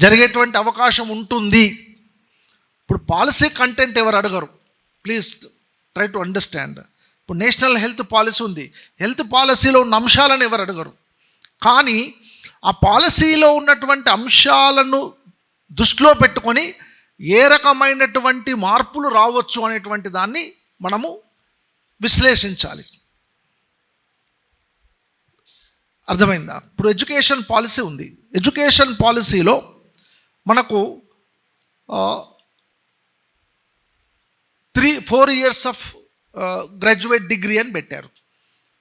జరిగేటువంటి అవకాశం ఉంటుంది. ఇప్పుడు పాలసీ కంటెంట్ ఎవరు అడగరు, ప్లీజ్ ట్రై టు అండర్స్టాండ్. ఇప్పుడు నేషనల్ హెల్త్ పాలసీ ఉంది, హెల్త్ పాలసీలో ఉన్న అంశాలను ఎవరు అడగరు. కానీ ఆ పాలసీలో ఉన్నటువంటి అంశాలను దృష్టిలో పెట్టుకొని ఏ రకమైనటువంటి మార్పులు రావచ్చు అనేటువంటి దాన్ని మనము విశ్లేషించాలి. అర్థమైందా? ఇప్పుడు ఎడ్యుకేషన్ పాలసీ ఉంది. ఎడ్యుకేషన్ పాలసీలో మనకు 4 years ఆఫ్ గ్రాడ్యుయేట్ డిగ్రీ అని పెట్టారు.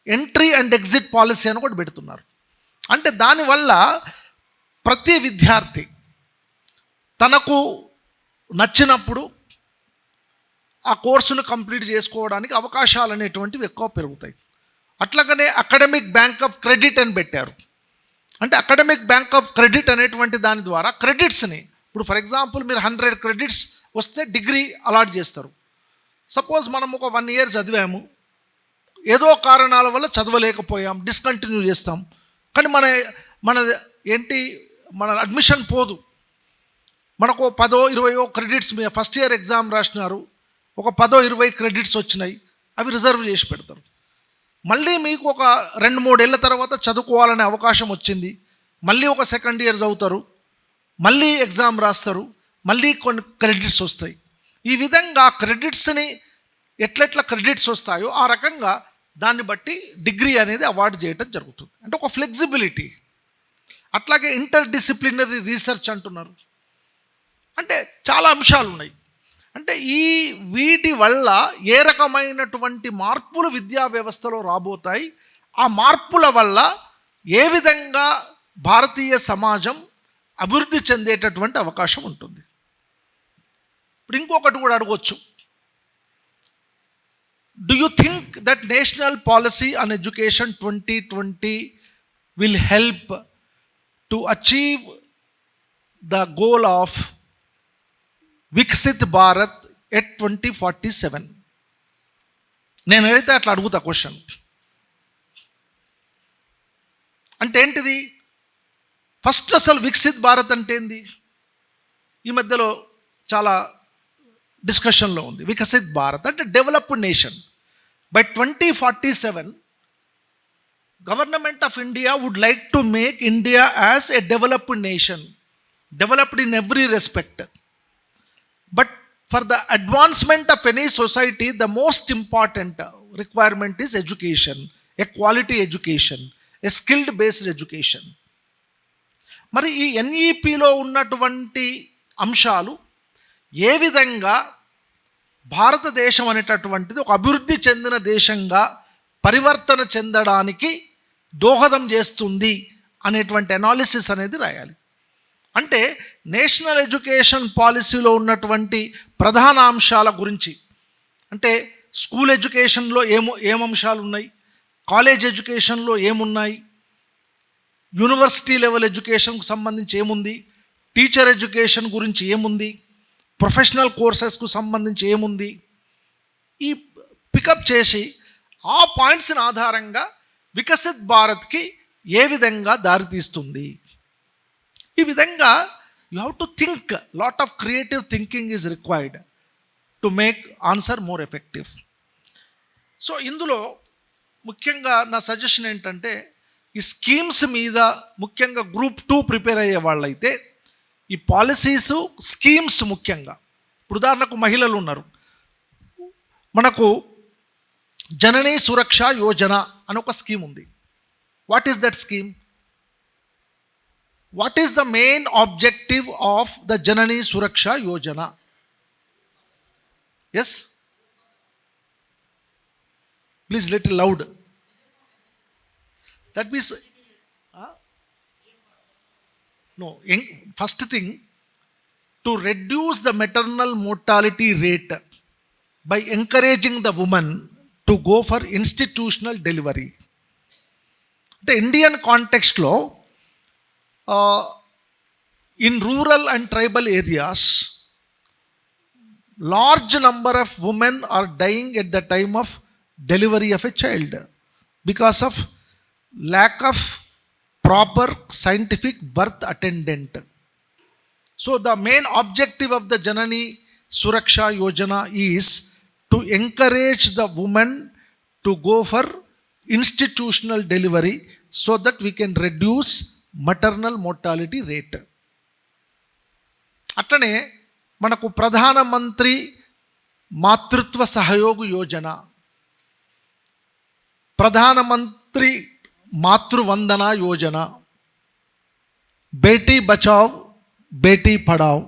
ఎంట్రీ అండ్ ఎగ్జిట్ పాలసీ అని కూడా పెడుతున్నారు. అంటే దానివల్ల ప్రతి విద్యార్థి తనకు నచ్చినప్పుడు ఆ కోర్సును కంప్లీట్ చేసుకోవడానికి అవకాశాలు అనేటువంటివి ఎక్కువ పెరుగుతాయి. అట్లాగనే అకాడమిక్ బ్యాంక్ ఆఫ్ క్రెడిట్ అని పెట్టారు. అంటే అకాడమిక్ బ్యాంక్ ఆఫ్ క్రెడిట్ అనేటువంటి దాని ద్వారా క్రెడిట్స్ని, ఇప్పుడు ఫర్ ఎగ్జాంపుల్ మీరు 100 క్రెడిట్స్ వస్తే డిగ్రీ అలాట్ చేస్తారు. సపోజ్ మనం ఒక 1 year చదివాము, ఏదో కారణాల వల్ల చదవలేకపోయాం, డిస్కంటిన్యూ చేస్తాం. కానీ మన అడ్మిషన్ పోదు. మనకు 10-20 క్రెడిట్స్ మీద ఫస్ట్ ఇయర్ ఎగ్జామ్ రాసినారు, ఒక 10-20 క్రెడిట్స్ వచ్చినాయి, అవి రిజర్వ్ చేసి పెడతారు. మళ్ళీ మీకు ఒక 2-3 ఏళ్ళ తర్వాత చదువుకోవాలనే అవకాశం వచ్చింది, మళ్ళీ ఒక సెకండ్ ఇయర్ చదువుతారు, మళ్ళీ ఎగ్జామ్ రాస్తారు, మళ్ళీ కొన్ని క్రెడిట్స్ వస్తాయి. ఈ విధంగా క్రెడిట్స్ని ఎట్లెట్లా క్రెడిట్స్ వస్తాయో ఆ రకంగా దాన్ని బట్టి డిగ్రీ అనేది అవార్డు చేయడం జరుగుతుంది. అంటే ఒక ఫ్లెక్సిబిలిటీ. అట్లాగే ఇంటర్ డిసిప్లినరీ రీసెర్చ్ అంటున్నారు. అంటే చాలా అంశాలు ఉన్నాయి. అంటే వీటి వల్ల ఏ రకమైనటువంటి మార్పులు విద్యా వ్యవస్థలో రాబోతాయి, ఆ మార్పుల వల్ల ఏ విధంగా భారతీయ సమాజం అభివృద్ధి చెందేటటువంటి అవకాశం ఉంటుంది. ఇప్పుడు ఇంకొకటి కూడా అడగవచ్చు, do you think that national policy on education 2020 will help to achieve the goal of Viksit Bharat at 2047? నేను అయితే అట్లా అడుగుతా క్వశ్చన్. అంటే ఏంటిది? ఫస్ట్ అసలు వికసిత్ భారత్ అంటే ఏంది? ఈ మధ్యలో చాలా డిస్కషన్లో ఉంది. వికసిత్ భారత్ అంటే developed nation. By 2047 government of India would like to make India as a developed nation, developed in every respect. But for the advancement of any society, the most important requirement is education, a quality education, a skilled based education. మరి ఈ ఎన్ఈపిలో ఉన్నటువంటి అంశాలు ఏ విధంగా భారతదేశం అనేటటువంటిది ఒక అభివృద్ధి చెందిన దేశంగా పరివర్తన చెందడానికి దోహదం చేస్తుంది అనేటువంటి అనాలిసిస్ అనేది రాయాలి. అంటే నేషనల్ ఎడ్యుకేషన్ పాలసీలో ఉన్నటువంటి ప్రధాన అంశాల గురించి, అంటే స్కూల్ ఎడ్యుకేషన్లో ఏం అంశాలు ఉన్నాయి, కాలేజ్ ఎడ్యుకేషన్లో ఏమున్నాయి, యూనివర్సిటీ లెవెల్ ఎడ్యుకేషన్కు సంబంధించి ఏముంది, టీచర్ ఎడ్యుకేషన్ గురించి ఏముంది, ప్రొఫెషనల్ కోర్సెస్కు సంబంధించి ఏముంది, ఈ పికప్ చేసి ఆ పాయింట్స్ని ఆధారంగా వికసిత్ భారత్కి ఏ విధంగా దారితీస్తుంది. ఈ విధంగా you have to think, lot of creative thinking is required to make answer more effective. So ఇందులో ముఖ్యంగా నా సజెషన్ ఏంటంటే, ఈ స్కీమ్స్ మీద ముఖ్యంగా గ్రూప్ 2 ప్రిపేర్ అయ్యే వాళ్ళైతే ఈ పాలసీసు, స్కీమ్స్ ముఖ్యంగా, ఇప్పుడు ఉదాహరణకు మహిళలు ఉన్నారు, మనకు జననీ సురక్ష యోజన అని ఒక స్కీమ్ ఉంది. What is that scheme? What is the main objective of the Janani Suraksha Yojana? Yes? Please little loud. That means, no, first thing, to reduce the maternal mortality rate by encouraging the woman to go for institutional delivery. The Indian context law, in rural and tribal areas, large number of women are dying at the time of delivery of a child because of lack of proper scientific birth attendant. So the main objective of the Janani Suraksha Yojana is to encourage the woman to go for institutional delivery so that we can reduce maternal mortality rate. అట్లనే మనకు ప్రధానమంత్రి మాతృత్వ సహయోగ యోజన, ప్రధానమంత్రి మాతృవందన యోజన, బేటీ బచావ్ బేటీ పడావ్,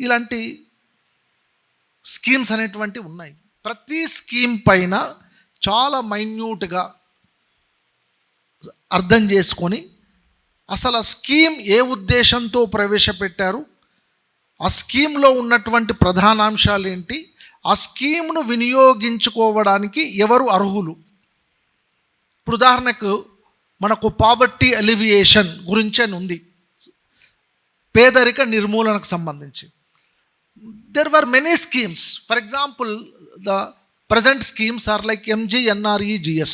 ఇలాంటి schemes అనేటువంటివి ఉన్నాయి. ప్రతి scheme పైన చాలా మైన్యూట్గా అర్థం చేసుకొని అసలు ఆ స్కీమ్ ఏ ఉద్దేశంతో ప్రవేశపెట్టారు, ఆ స్కీమ్లో ఉన్నటువంటి ప్రధానాంశాలు ఏంటి, ఆ స్కీమ్ను వినియోగించుకోవడానికి ఎవరు అర్హులు. ఇప్పుడు ఉదాహరణకు మనకు పావర్టీ ఎలివియేషన్ గురించి అని ఉంది, పేదరిక నిర్మూలనకు సంబంధించి. there were many schemes. For example, the present schemes are like MGNREGS,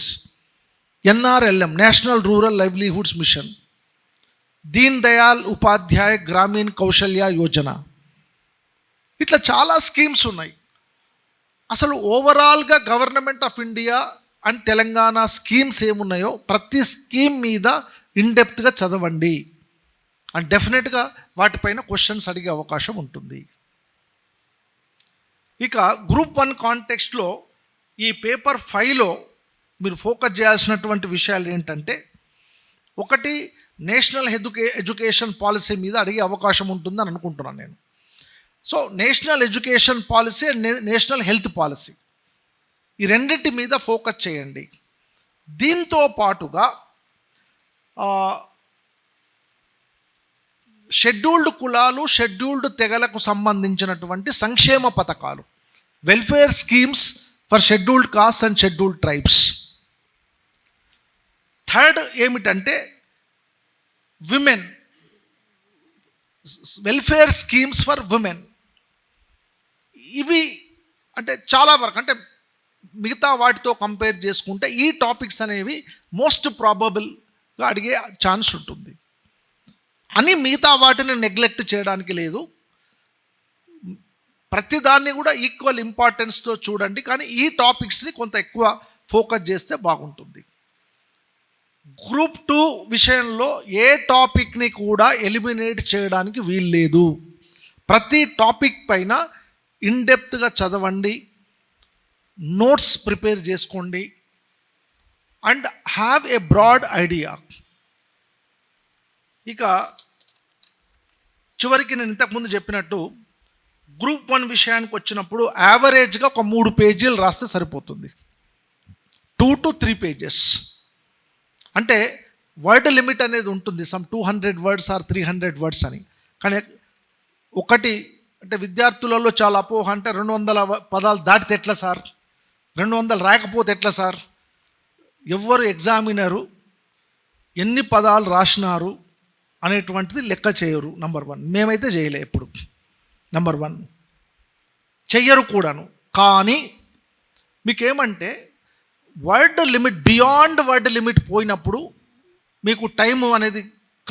NRLM, National Rural Livelihoods Mission, Deen Dayal Upadhyay Gramin Kaushalya Yojana. ఇట్లా చాలా స్కీమ్స్ ఉన్నాయి. అసలు ఓవరాల్గా government of India and Telangana schemes ఏమున్నాయో ప్రతి స్కీమ్ మీద ఇన్డెప్త్గా చదవండి, అండ్ డెఫినెట్గా వాటిపైన క్వశ్చన్స్ అడిగే అవకాశం ఉంటుంది. ఇక గ్రూప్ 1 కాంటెక్స్ట్లో ఈ పేపర్ 5లో మీరు ఫోకస్ చేయాల్సినటువంటి విషయాలు ఏంటంటే, ఒకటి నేషనల్ ఎడ్యుకేషన్ పాలసీ మీద అడిగే అవకాశం ఉంటుందని అనుకుంటున్నాను నేను. So national education policy and national health policy, ఈ రెండింటి మీద ఫోకస్ చేయండి. దీంతో పాటుగా షెడ్యూల్డ్ కులాలు, షెడ్యూల్డ్ తెగలకు సంబంధించినటువంటి సంక్షేమ పథకాలు, welfare schemes for scheduled caste and scheduled tribes. Third ఏమిటంటే women, welfare schemes for women. ఇవి అంటే చాలా వరకు, అంటే మిగతా వాటితో కంపేర్ చేసుకుంటే ఈ టాపిక్స్ అనేవి మోస్ట్ ప్రాబబుల్గా అడిగే ఛాన్స్ ఉంటుంది అని, మిగతా వాటిని నెగ్లెక్ట్ చేయడానికి లేదు. ప్రతిదాన్ని కూడా ఈక్వల్ ఇంపార్టెన్స్తో చూడండి, కానీ ఈ టాపిక్స్ని కొంత ఎక్కువ ఫోకస్ చేస్తే బాగుంటుంది. గ్రూప్ 2 విషయంలో ఏ టాపిక్ని కూడా ఎలిమినేట్ చేయడానికి వీల్లేదు. ప్రతి టాపిక్ పైన ఇన్డెప్త్గా చదవండి, నోట్స్ ప్రిపేర్ చేసుకోండి, and have a broad idea. ఇక చివరికి నేను ఇంతకుముందు చెప్పినట్టు గ్రూప్ 1 విషయానికి వచ్చినప్పుడు యావరేజ్గా ఒక 3 పేజీలు రాస్తే సరిపోతుంది, 2 to 3 pages. అంటే వర్డ్ లిమిట్ అనేది ఉంటుంది, సమ్ 200 words ఆర్ 300 words అని. కానీ ఒకటి అంటే విద్యార్థులలో చాలా అపోహ, అంటే 200 పదాలు దాటితే ఎట్లా సార్, 200 రాకపోతే ఎట్లా సార్, ఎవ్వరు ఎగ్జామినరు ఎన్ని పదాలు రాసినారు అనేటువంటిది లెక్క చేయరు. నంబర్ 1, మేమైతే చేయలే ఎప్పుడు, నంబర్ 1 చెయ్యరు కూడాను. కానీ మీకేమంటే word limit, beyond word limit పోయినప్పుడు మీకు టైం అనేది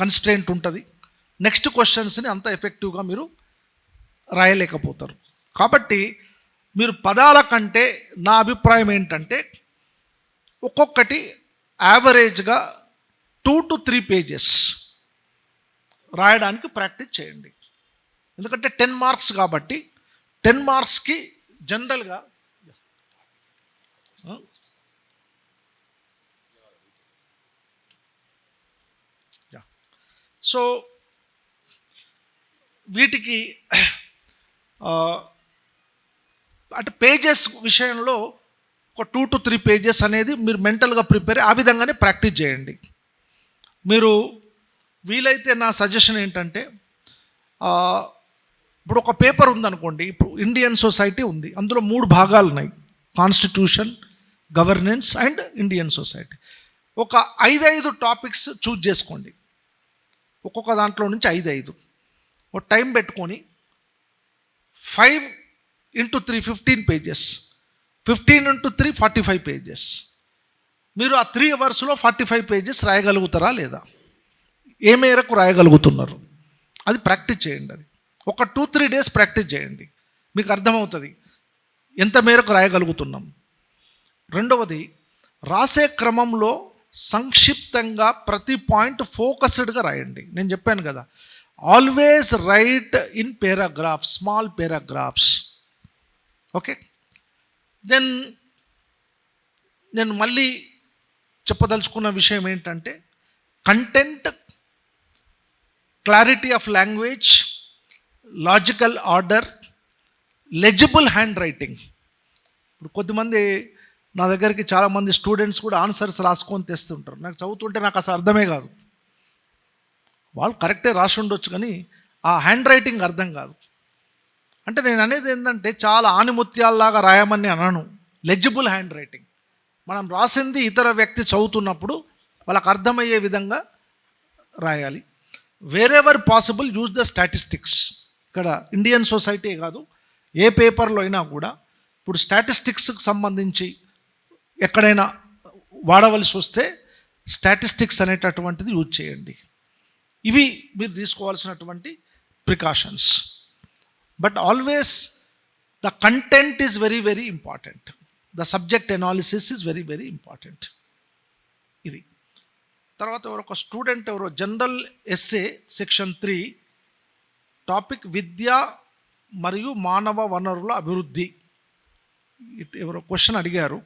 కన్స్ట్రెయింట్ ఉంటుంది, నెక్స్ట్ క్వశ్చన్స్ని అంత ఎఫెక్టివ్గా మీరు రాయలేకపోతారు. కాబట్టి మీరు పదాల కంటే నా అభిప్రాయం ఏంటంటే ఒక్కొక్కటి యావరేజ్గా 2 to 3 pages రాయడానికి ప్రాక్టీస్ చేయండి. ఎందుకంటే 10 marks కాబట్టి 10 marksకి జనరల్గా సో వీటికి అంటే పేజెస్ విషయంలో ఒక 2 to 3 pages అనేది మీరు మెంటల్గా ప్రిపేర్ ఆ విధంగానే ప్రాక్టీస్ చేయండి. మీరు వీలైతే నా సజెషన్ ఏంటంటే, ఇప్పుడు ఒక పేపర్ ఉందనుకోండి, ఇప్పుడు ఇండియన్ సొసైటీ ఉంది, అందులో 3 భాగాలు ఉన్నాయి, constitution, governance and Indian society. ఒక 5 టాపిక్స్ చూజ్ చేసుకోండి, ఒక్కొక్క దాంట్లో నుంచి 5 ఒక టైం పెట్టుకొని 5 into 3 15 pages 15 into 3 45 పేజెస్. మీరు ఆ 3 అవర్స్లో 45 పేజెస్ రాయగలుగుతారా లేదా? ఏ మేరకు రాయగలుగుతున్నారు? అది ప్రాక్టీస్ చేయండి. అది ఒక 2-3 డేస్ ప్రాక్టీస్ చేయండి, మీకు అర్థమవుతుంది ఎంత మేరకు రాయగలుగుతున్నాం. రెండవది, రాసే క్రమంలో సంక్షిప్తంగా ప్రతి పాయింట్ ఫోకస్డ్గా రాయండి. నేను చెప్పాను కదా, always write in paragraphs, small paragraphs. Okay, then నేను మళ్ళీ చెప్పదలుచుకున్న విషయం ఏంటంటే, content, clarity of language, logical order, legible handwriting. ఇప్పుడు కొద్దిమంది నా దగ్గరికి చాలామంది స్టూడెంట్స్ కూడా ఆన్సర్స్ రాసుకొని తెస్తుంటారు. నాకు చదువుతుంటే నాకు అసలు అర్థమే కాదు. వాళ్ళు కరెక్టే రాసి ఉండొచ్చు, కానీ ఆ హ్యాండ్ రైటింగ్ అర్థం కాదు. అంటే నేను అనేది ఏంటంటే, చాలా ఆనిముత్యాల్లాగా రాయమని అనను. లెజిబుల్ హ్యాండ్ రైటింగ్, మనం రాసింది ఇతర వ్యక్తి చదువుతున్నప్పుడు వాళ్ళకి అర్థమయ్యే విధంగా రాయాలి. Wherever possible use the statistics. ఇక్కడ ఇండియన్ సొసైటీ కాదు, ఏ పేపర్లో అయినా కూడా ఇప్పుడు స్టాటిస్టిక్స్కి సంబంధించి ఎక్కడైనా వాడవలసి వస్తే స్టాటిస్టిక్స్ అనేటటువంటిది యూజ్ చేయండి. ఇవి మీరు తీసుకోవాల్సినటువంటి precautions. But always the content is very very important. The subject analysis is very very important. ఇది తర్వాత ఒక స్టూడెంట్ ఎవరో జనరల్ ఎస్ఏ సెక్షన్ 3 టాపిక్ విద్య మరియు మానవ వనరుల అభివృద్ధి, ఎవరో క్వశ్చన్ అడిగారు.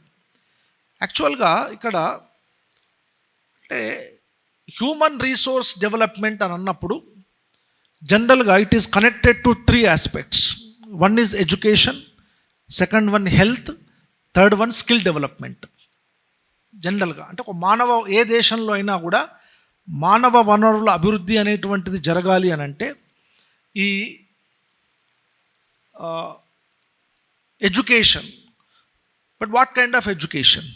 యాక్చువల్గా ఇక్కడ అంటే హ్యూమన్ రీసోర్స్ డెవలప్మెంట్ అని అన్నప్పుడు జనరల్గా it is connected to 3 aspects. One is education, second one health, third one skill development. జనరల్గా అంటే ఒక మానవ, ఏ దేశంలో అయినా కూడా మానవ వనరుల అభివృద్ధి అనేటువంటిది జరగాలి అని అంటే ఈ education. But what kind of education?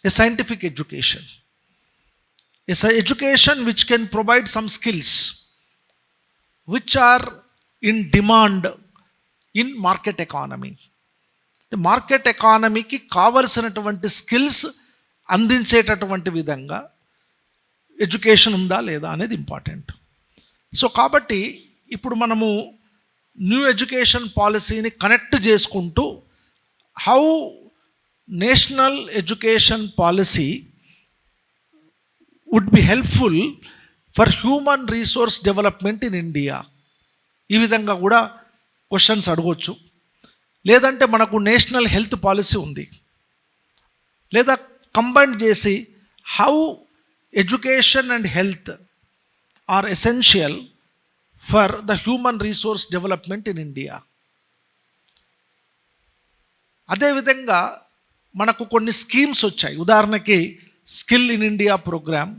A scientific education, a education which can provide some skills which are in demand in market economy. Market ఎకానమీకి కావలసినటువంటి స్కిల్స్ అందించేటటువంటి విధంగా ఎడ్యుకేషన్ ఉందా లేదా అనేది ఇంపార్టెంట్. సో కాబట్టి ఇప్పుడు మనము న్యూ ఎడ్యుకేషన్ పాలసీని కనెక్ట్ చేసుకుంటూ how national education policy would be helpful for human resource development in India, ఈ విధంగా కూడా క్వశ్చన్స్ అడగొచ్చు. లేదంటే మనకు నేషనల్ హెల్త్ పాలసీ ఉంది, లేదా కంబైన్ చేసి how education and health are essential for the human resource development in India. అదేవిధంగా మనకు కొన్ని స్కీమ్స్ వచ్చాయి. ఉదాహరణకి skill in India programme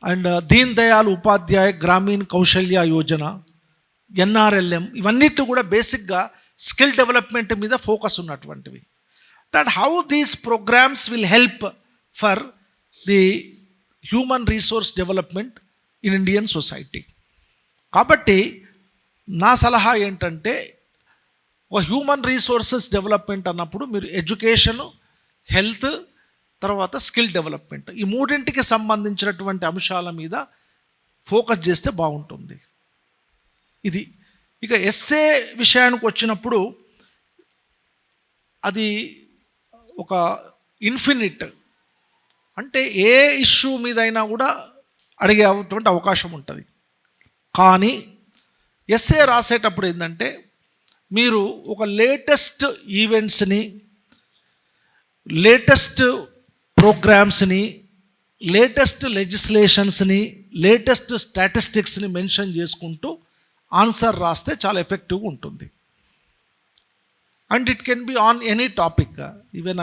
and Deen Dayal Upadhyaya Grameen Kaushalya Yojana, NRLM, ఇవన్నిటి కూడా బేసిక్గా స్కిల్ డెవలప్మెంట్ మీద ఫోకస్ ఉన్నటువంటివి. And how these programmes will help for the human resource development in Indian society. కాబట్టి నా సలహా ఏంటంటే, ఒక హ్యూమన్ రీసోర్సెస్ డెవలప్మెంట్ అన్నప్పుడు మీరు ఎడ్యుకేషను, హెల్త్, తర్వాత స్కిల్ డెవలప్మెంట్, ఈ మూడింటికి సంబంధించినటువంటి అంశాల మీద ఫోకస్ చేస్తే బాగుంటుంది. ఇది ఇక ఎస్సే విషయానికి వచ్చినప్పుడు అది ఒక ఇన్ఫినిట్, అంటే ఏ ఇష్యూ మీదైనా కూడా అడిగేటువంటి అవకాశం ఉంటుంది. కానీ ఎస్సే రాసేటప్పుడు ఏంటంటే, మీరు ఒక లేటెస్ట్ ఈవెంట్స్ని, లేటెస్ట్ ప్రోగ్రామ్స్ని, లేటెస్ట్ లెజిస్లేషన్స్ని, లేటెస్ట్ స్టాటిస్టిక్స్ని మెన్షన్ చేసుకుంటూ ఆన్సర్ రాస్తే చాలా ఎఫెక్టివ్గా ఉంటుంది. And it can be on any topic. Even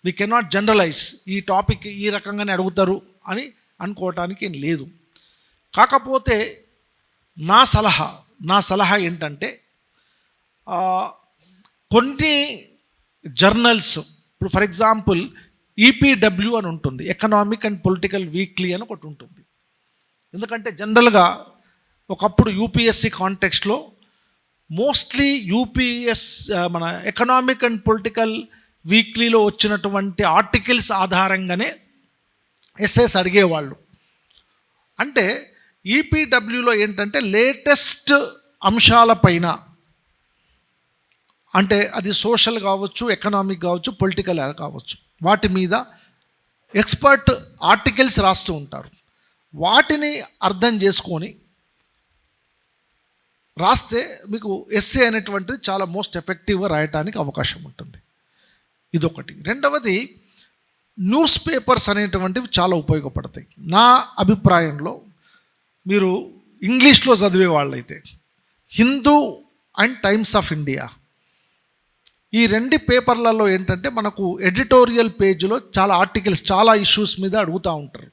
we cannot generalise, ఈ టాపిక్ ఈ రకంగానే అడుగుతారు అని అనుకోవటానికి ఏం లేదు. కాకపోతే నా సలహా ఏంటంటే, కొన్ని జర్నల్స్, ఇప్పుడు ఫర్ ఎగ్జాంపుల్ ఈపీడబ్ల్యూ అని ఉంటుంది, ఎకనామిక్ అండ్ పొలిటికల్ వీక్లీ అని ఒకటి ఉంటుంది. ఎందుకంటే జనరల్గా ఒకప్పుడు యూపీఎస్సి కాంటెక్స్ట్లో మోస్ట్లీ మన ఎకనామిక్ అండ్ పొలిటికల్ వీక్లీలో వచ్చినటువంటి ఆర్టికల్స్ ఆధారంగానే ఎస్ఏస్ అడిగేవాళ్ళు. అంటే ఈపీడబ్ల్యూలో ఏంటంటే లేటెస్ట్ అంశాలపైన, అంటే అది సోషల్ కావచ్చు, ఎకనామిక్ కావచ్చు, పొలిటికల్ కావచ్చు, వాటి మీద ఎక్స్పర్ట్ ఆర్టికల్స్ రాస్తూ ఉంటారు. వాటిని అర్థం చేసుకొని రాస్తే మీకు ఎస్ఏ అనేటువంటిది చాలా మోస్ట్ ఎఫెక్టివ్గా రాయటానికి అవకాశం ఉంటుంది. ఇదొకటి. రెండవది, న్యూస్ పేపర్స్ అనేటువంటివి చాలా ఉపయోగపడతాయి. నా అభిప్రాయంలో మీరు ఇంగ్లీష్లో చదివే వాళ్ళైతే Hindu and times of India, ఈ రెండు పేపర్లలో ఏంటంటే మనకు ఎడిటోరియల్ పేజ్లో చాలా ఆర్టికల్స్, చాలా ఇష్యూస్ మీద అడుగుతూ ఉంటారు.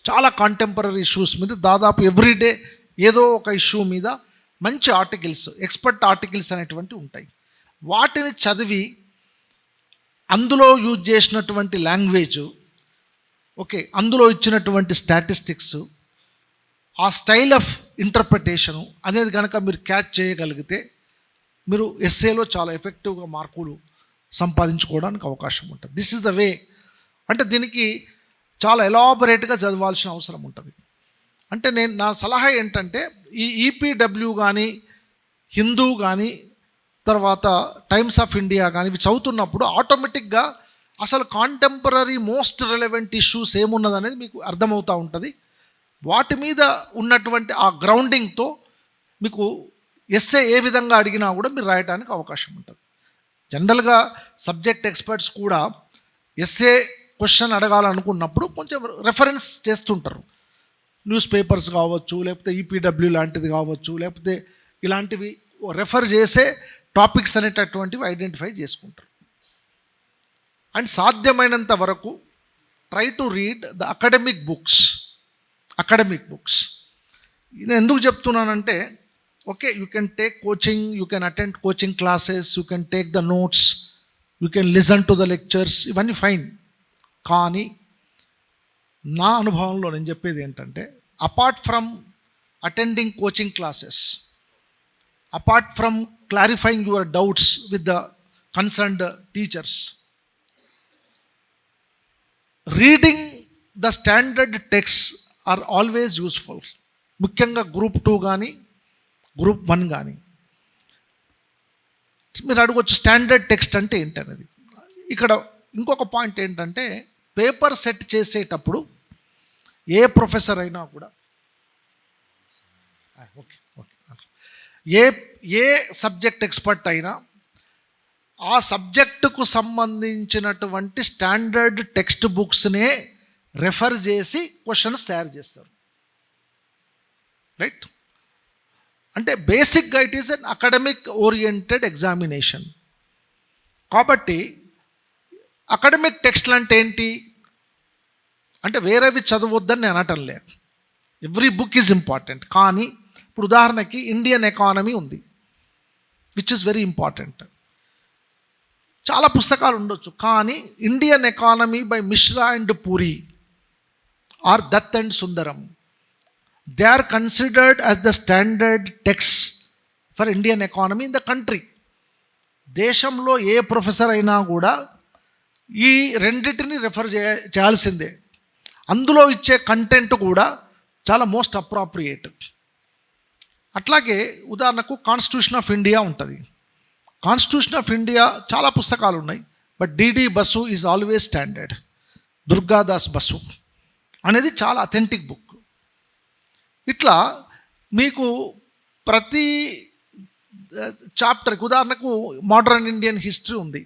చాలా కాంటెంపరీ ఇష్యూస్ మీద దాదాపు ఎవ్రీడే ఏదో ఒక ఇష్యూ మీద మంచి ఆర్టికల్స్, ఎక్స్పర్ట్ ఆర్టికల్స్ అనేటువంటివి ఉంటాయి. వాటిని చదివి అందులో యూజ్ చేసినటువంటి లాంగ్వేజ్, ఓకే, అందులో ఇచ్చినటువంటి స్టాటిస్టిక్స్, ఆ స్టైల్ ఆఫ్ ఇంటర్ప్రిటేషను అనేది కనుక మీరు క్యాచ్ చేయగలిగితే మీరు ఎస్ఏలో చాలా ఎఫెక్టివ్గా మార్కులు సంపాదించుకోవడానికి అవకాశం ఉంటుంది. This is the way. అంటే దీనికి చాలా ఎలాబొరేట్గా చదవాల్సిన అవసరం ఉంటుంది. అంటే నా సలహా ఏంటంటే ఈ ఈపీడబ్ల్యూ కానీ, హిందూ కానీ, తర్వాత టైమ్స్ ఆఫ్ ఇండియా కానీ ఇవి చదువుతున్నప్పుడు ఆటోమేటిక్గా అసలు కాంటెంపరీ మోస్ట్ రెలవెంట్ ఇష్యూస్ ఏమున్నదనేది మీకు అర్థమవుతూ ఉంటుంది. వాటి మీద ఉన్నటువంటి ఆ గ్రౌండింగ్తో మీకు ఎస్ఏ ఏ విధంగా అడిగినా కూడా మీరు రాయడానికి అవకాశం ఉంటుంది. జనరల్గా సబ్జెక్ట్ ఎక్స్పర్ట్స్ కూడా ఎస్ఏ క్వశ్చన్ అడగాలనుకున్నప్పుడు కొంచెం రెఫరెన్స్ చేస్తుంటారు. న్యూస్ పేపర్స్ కావచ్చు, లేకపోతే ఈపీడబ్ల్యూ లాంటిది కావచ్చు, లేకపోతే ఇలాంటివి రెఫర్ చేసే టాపిక్స్ అనేటటువంటివి ఐడెంటిఫై చేసుకుంటారు. అండ్ సాధ్యమైనంత వరకు try to read the academic books. నేను ఎందుకు చెప్తున్నానంటే, okay, you can take coaching, you can attend coaching classes, you can take the notes, you can listen to the lectures, ఇవన్నీ fine. కానీ నా అనుభవంలో నేను చెప్పేది ఏంటంటే, apart from attending coaching classes, apart from clarifying your doubts with the concerned teachers, reading the standard texts are always useful. ముఖ్యంగా group 2 కానీ group 1 కానీ. మీరు అడగవచ్చు స్టాండర్డ్ టెక్స్ట్ అంటే ఏంటనేది. ఇక్కడ ఇంకొక పాయింట్ ఏంటంటే, పేపర్ సెట్ చేసేటప్పుడు ఏ ప్రొఫెసర్ అయినా కూడా ఏ సబ్జెక్ట్ ఎక్స్పర్ట్ అయినా ఆ సబ్జెక్టుకు సంబంధించినటువంటి స్టాండర్డ్ టెక్స్ట్ బుక్స్నే రెఫర్ చేసి క్వశ్చన్స్ తయారు చేస్తారు. రైట్? అంటే బేసిక్గా it is an academic oriented examination. కాబట్టి అకాడమిక్ టెక్స్ట్లు అంటే ఏంటి అంటే వేరేవి చదవద్దని నేను అనటం లేదు. Every book is important. కానీ ఇప్పుడు ఉదాహరణకి ఇండియన్ ఎకానమీ ఉంది, విచ్ ఇస్ వెరీ ఇంపార్టెంట్. చాలా పుస్తకాలు ఉండొచ్చు, కానీ Indian economy by Mishra and Puri or Datt and Sundaram, they are considered as the standard text for Indian economy in the country. దేశంలో ఏ ప్రొఫెసర్ అయినా కూడా ఈ రెండింటిని రెఫర్ చేయాల్సిందే. అందులో ఇచ్చే కంటెంట్ కూడా చాలా మోస్ట్ అప్రాప్రియేట్. అట్లాగే ఉదాహరణకు కాన్స్టిట్యూషన్ ఆఫ్ ఇండియా ఉంటుంది. కాన్స్టిట్యూషన్ ఆఫ్ ఇండియా చాలా పుస్తకాలు ఉన్నాయి, but D D Basu is always standard. Durgadas Basu అనేది చాలా అథెంటిక్ బుక్. ఇట్లా మీకు ప్రతి చాప్టర్కి, ఉదాహరణకు మోడర్న్ ఇండియన్ హిస్టరీ ఉంది.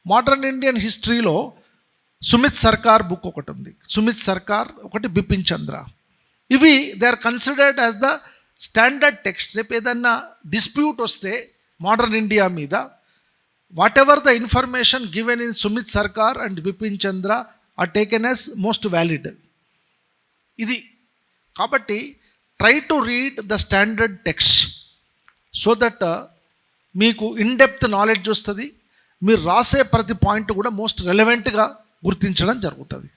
మోడర్న్ ఇండియన్ హిస్టరీలో సుమిత్ సర్కార్ బుక్ ఒకటి ఉంది, సుమిత్ సర్కార్ ఒకటి, బిపిన్ చంద్ర. ఇవి they are considered as the standard text. రేపు ఏదన్నా డిస్ప్యూట్ వస్తే మోడర్న్ ఇండియా మీద, whatever the information given in Sumit Sarkar and Bipin Chandra are taken as most valid. ఇది కాబట్టి try to read the standard text so that మీకు ఇన్డెప్త్ నాలెడ్జ్ వస్తుంది. మీరు రాసే ప్రతి పాయింట్ కూడా మోస్ట్ రెలవెంట్గా గుర్తించడం జరుగుతుంది.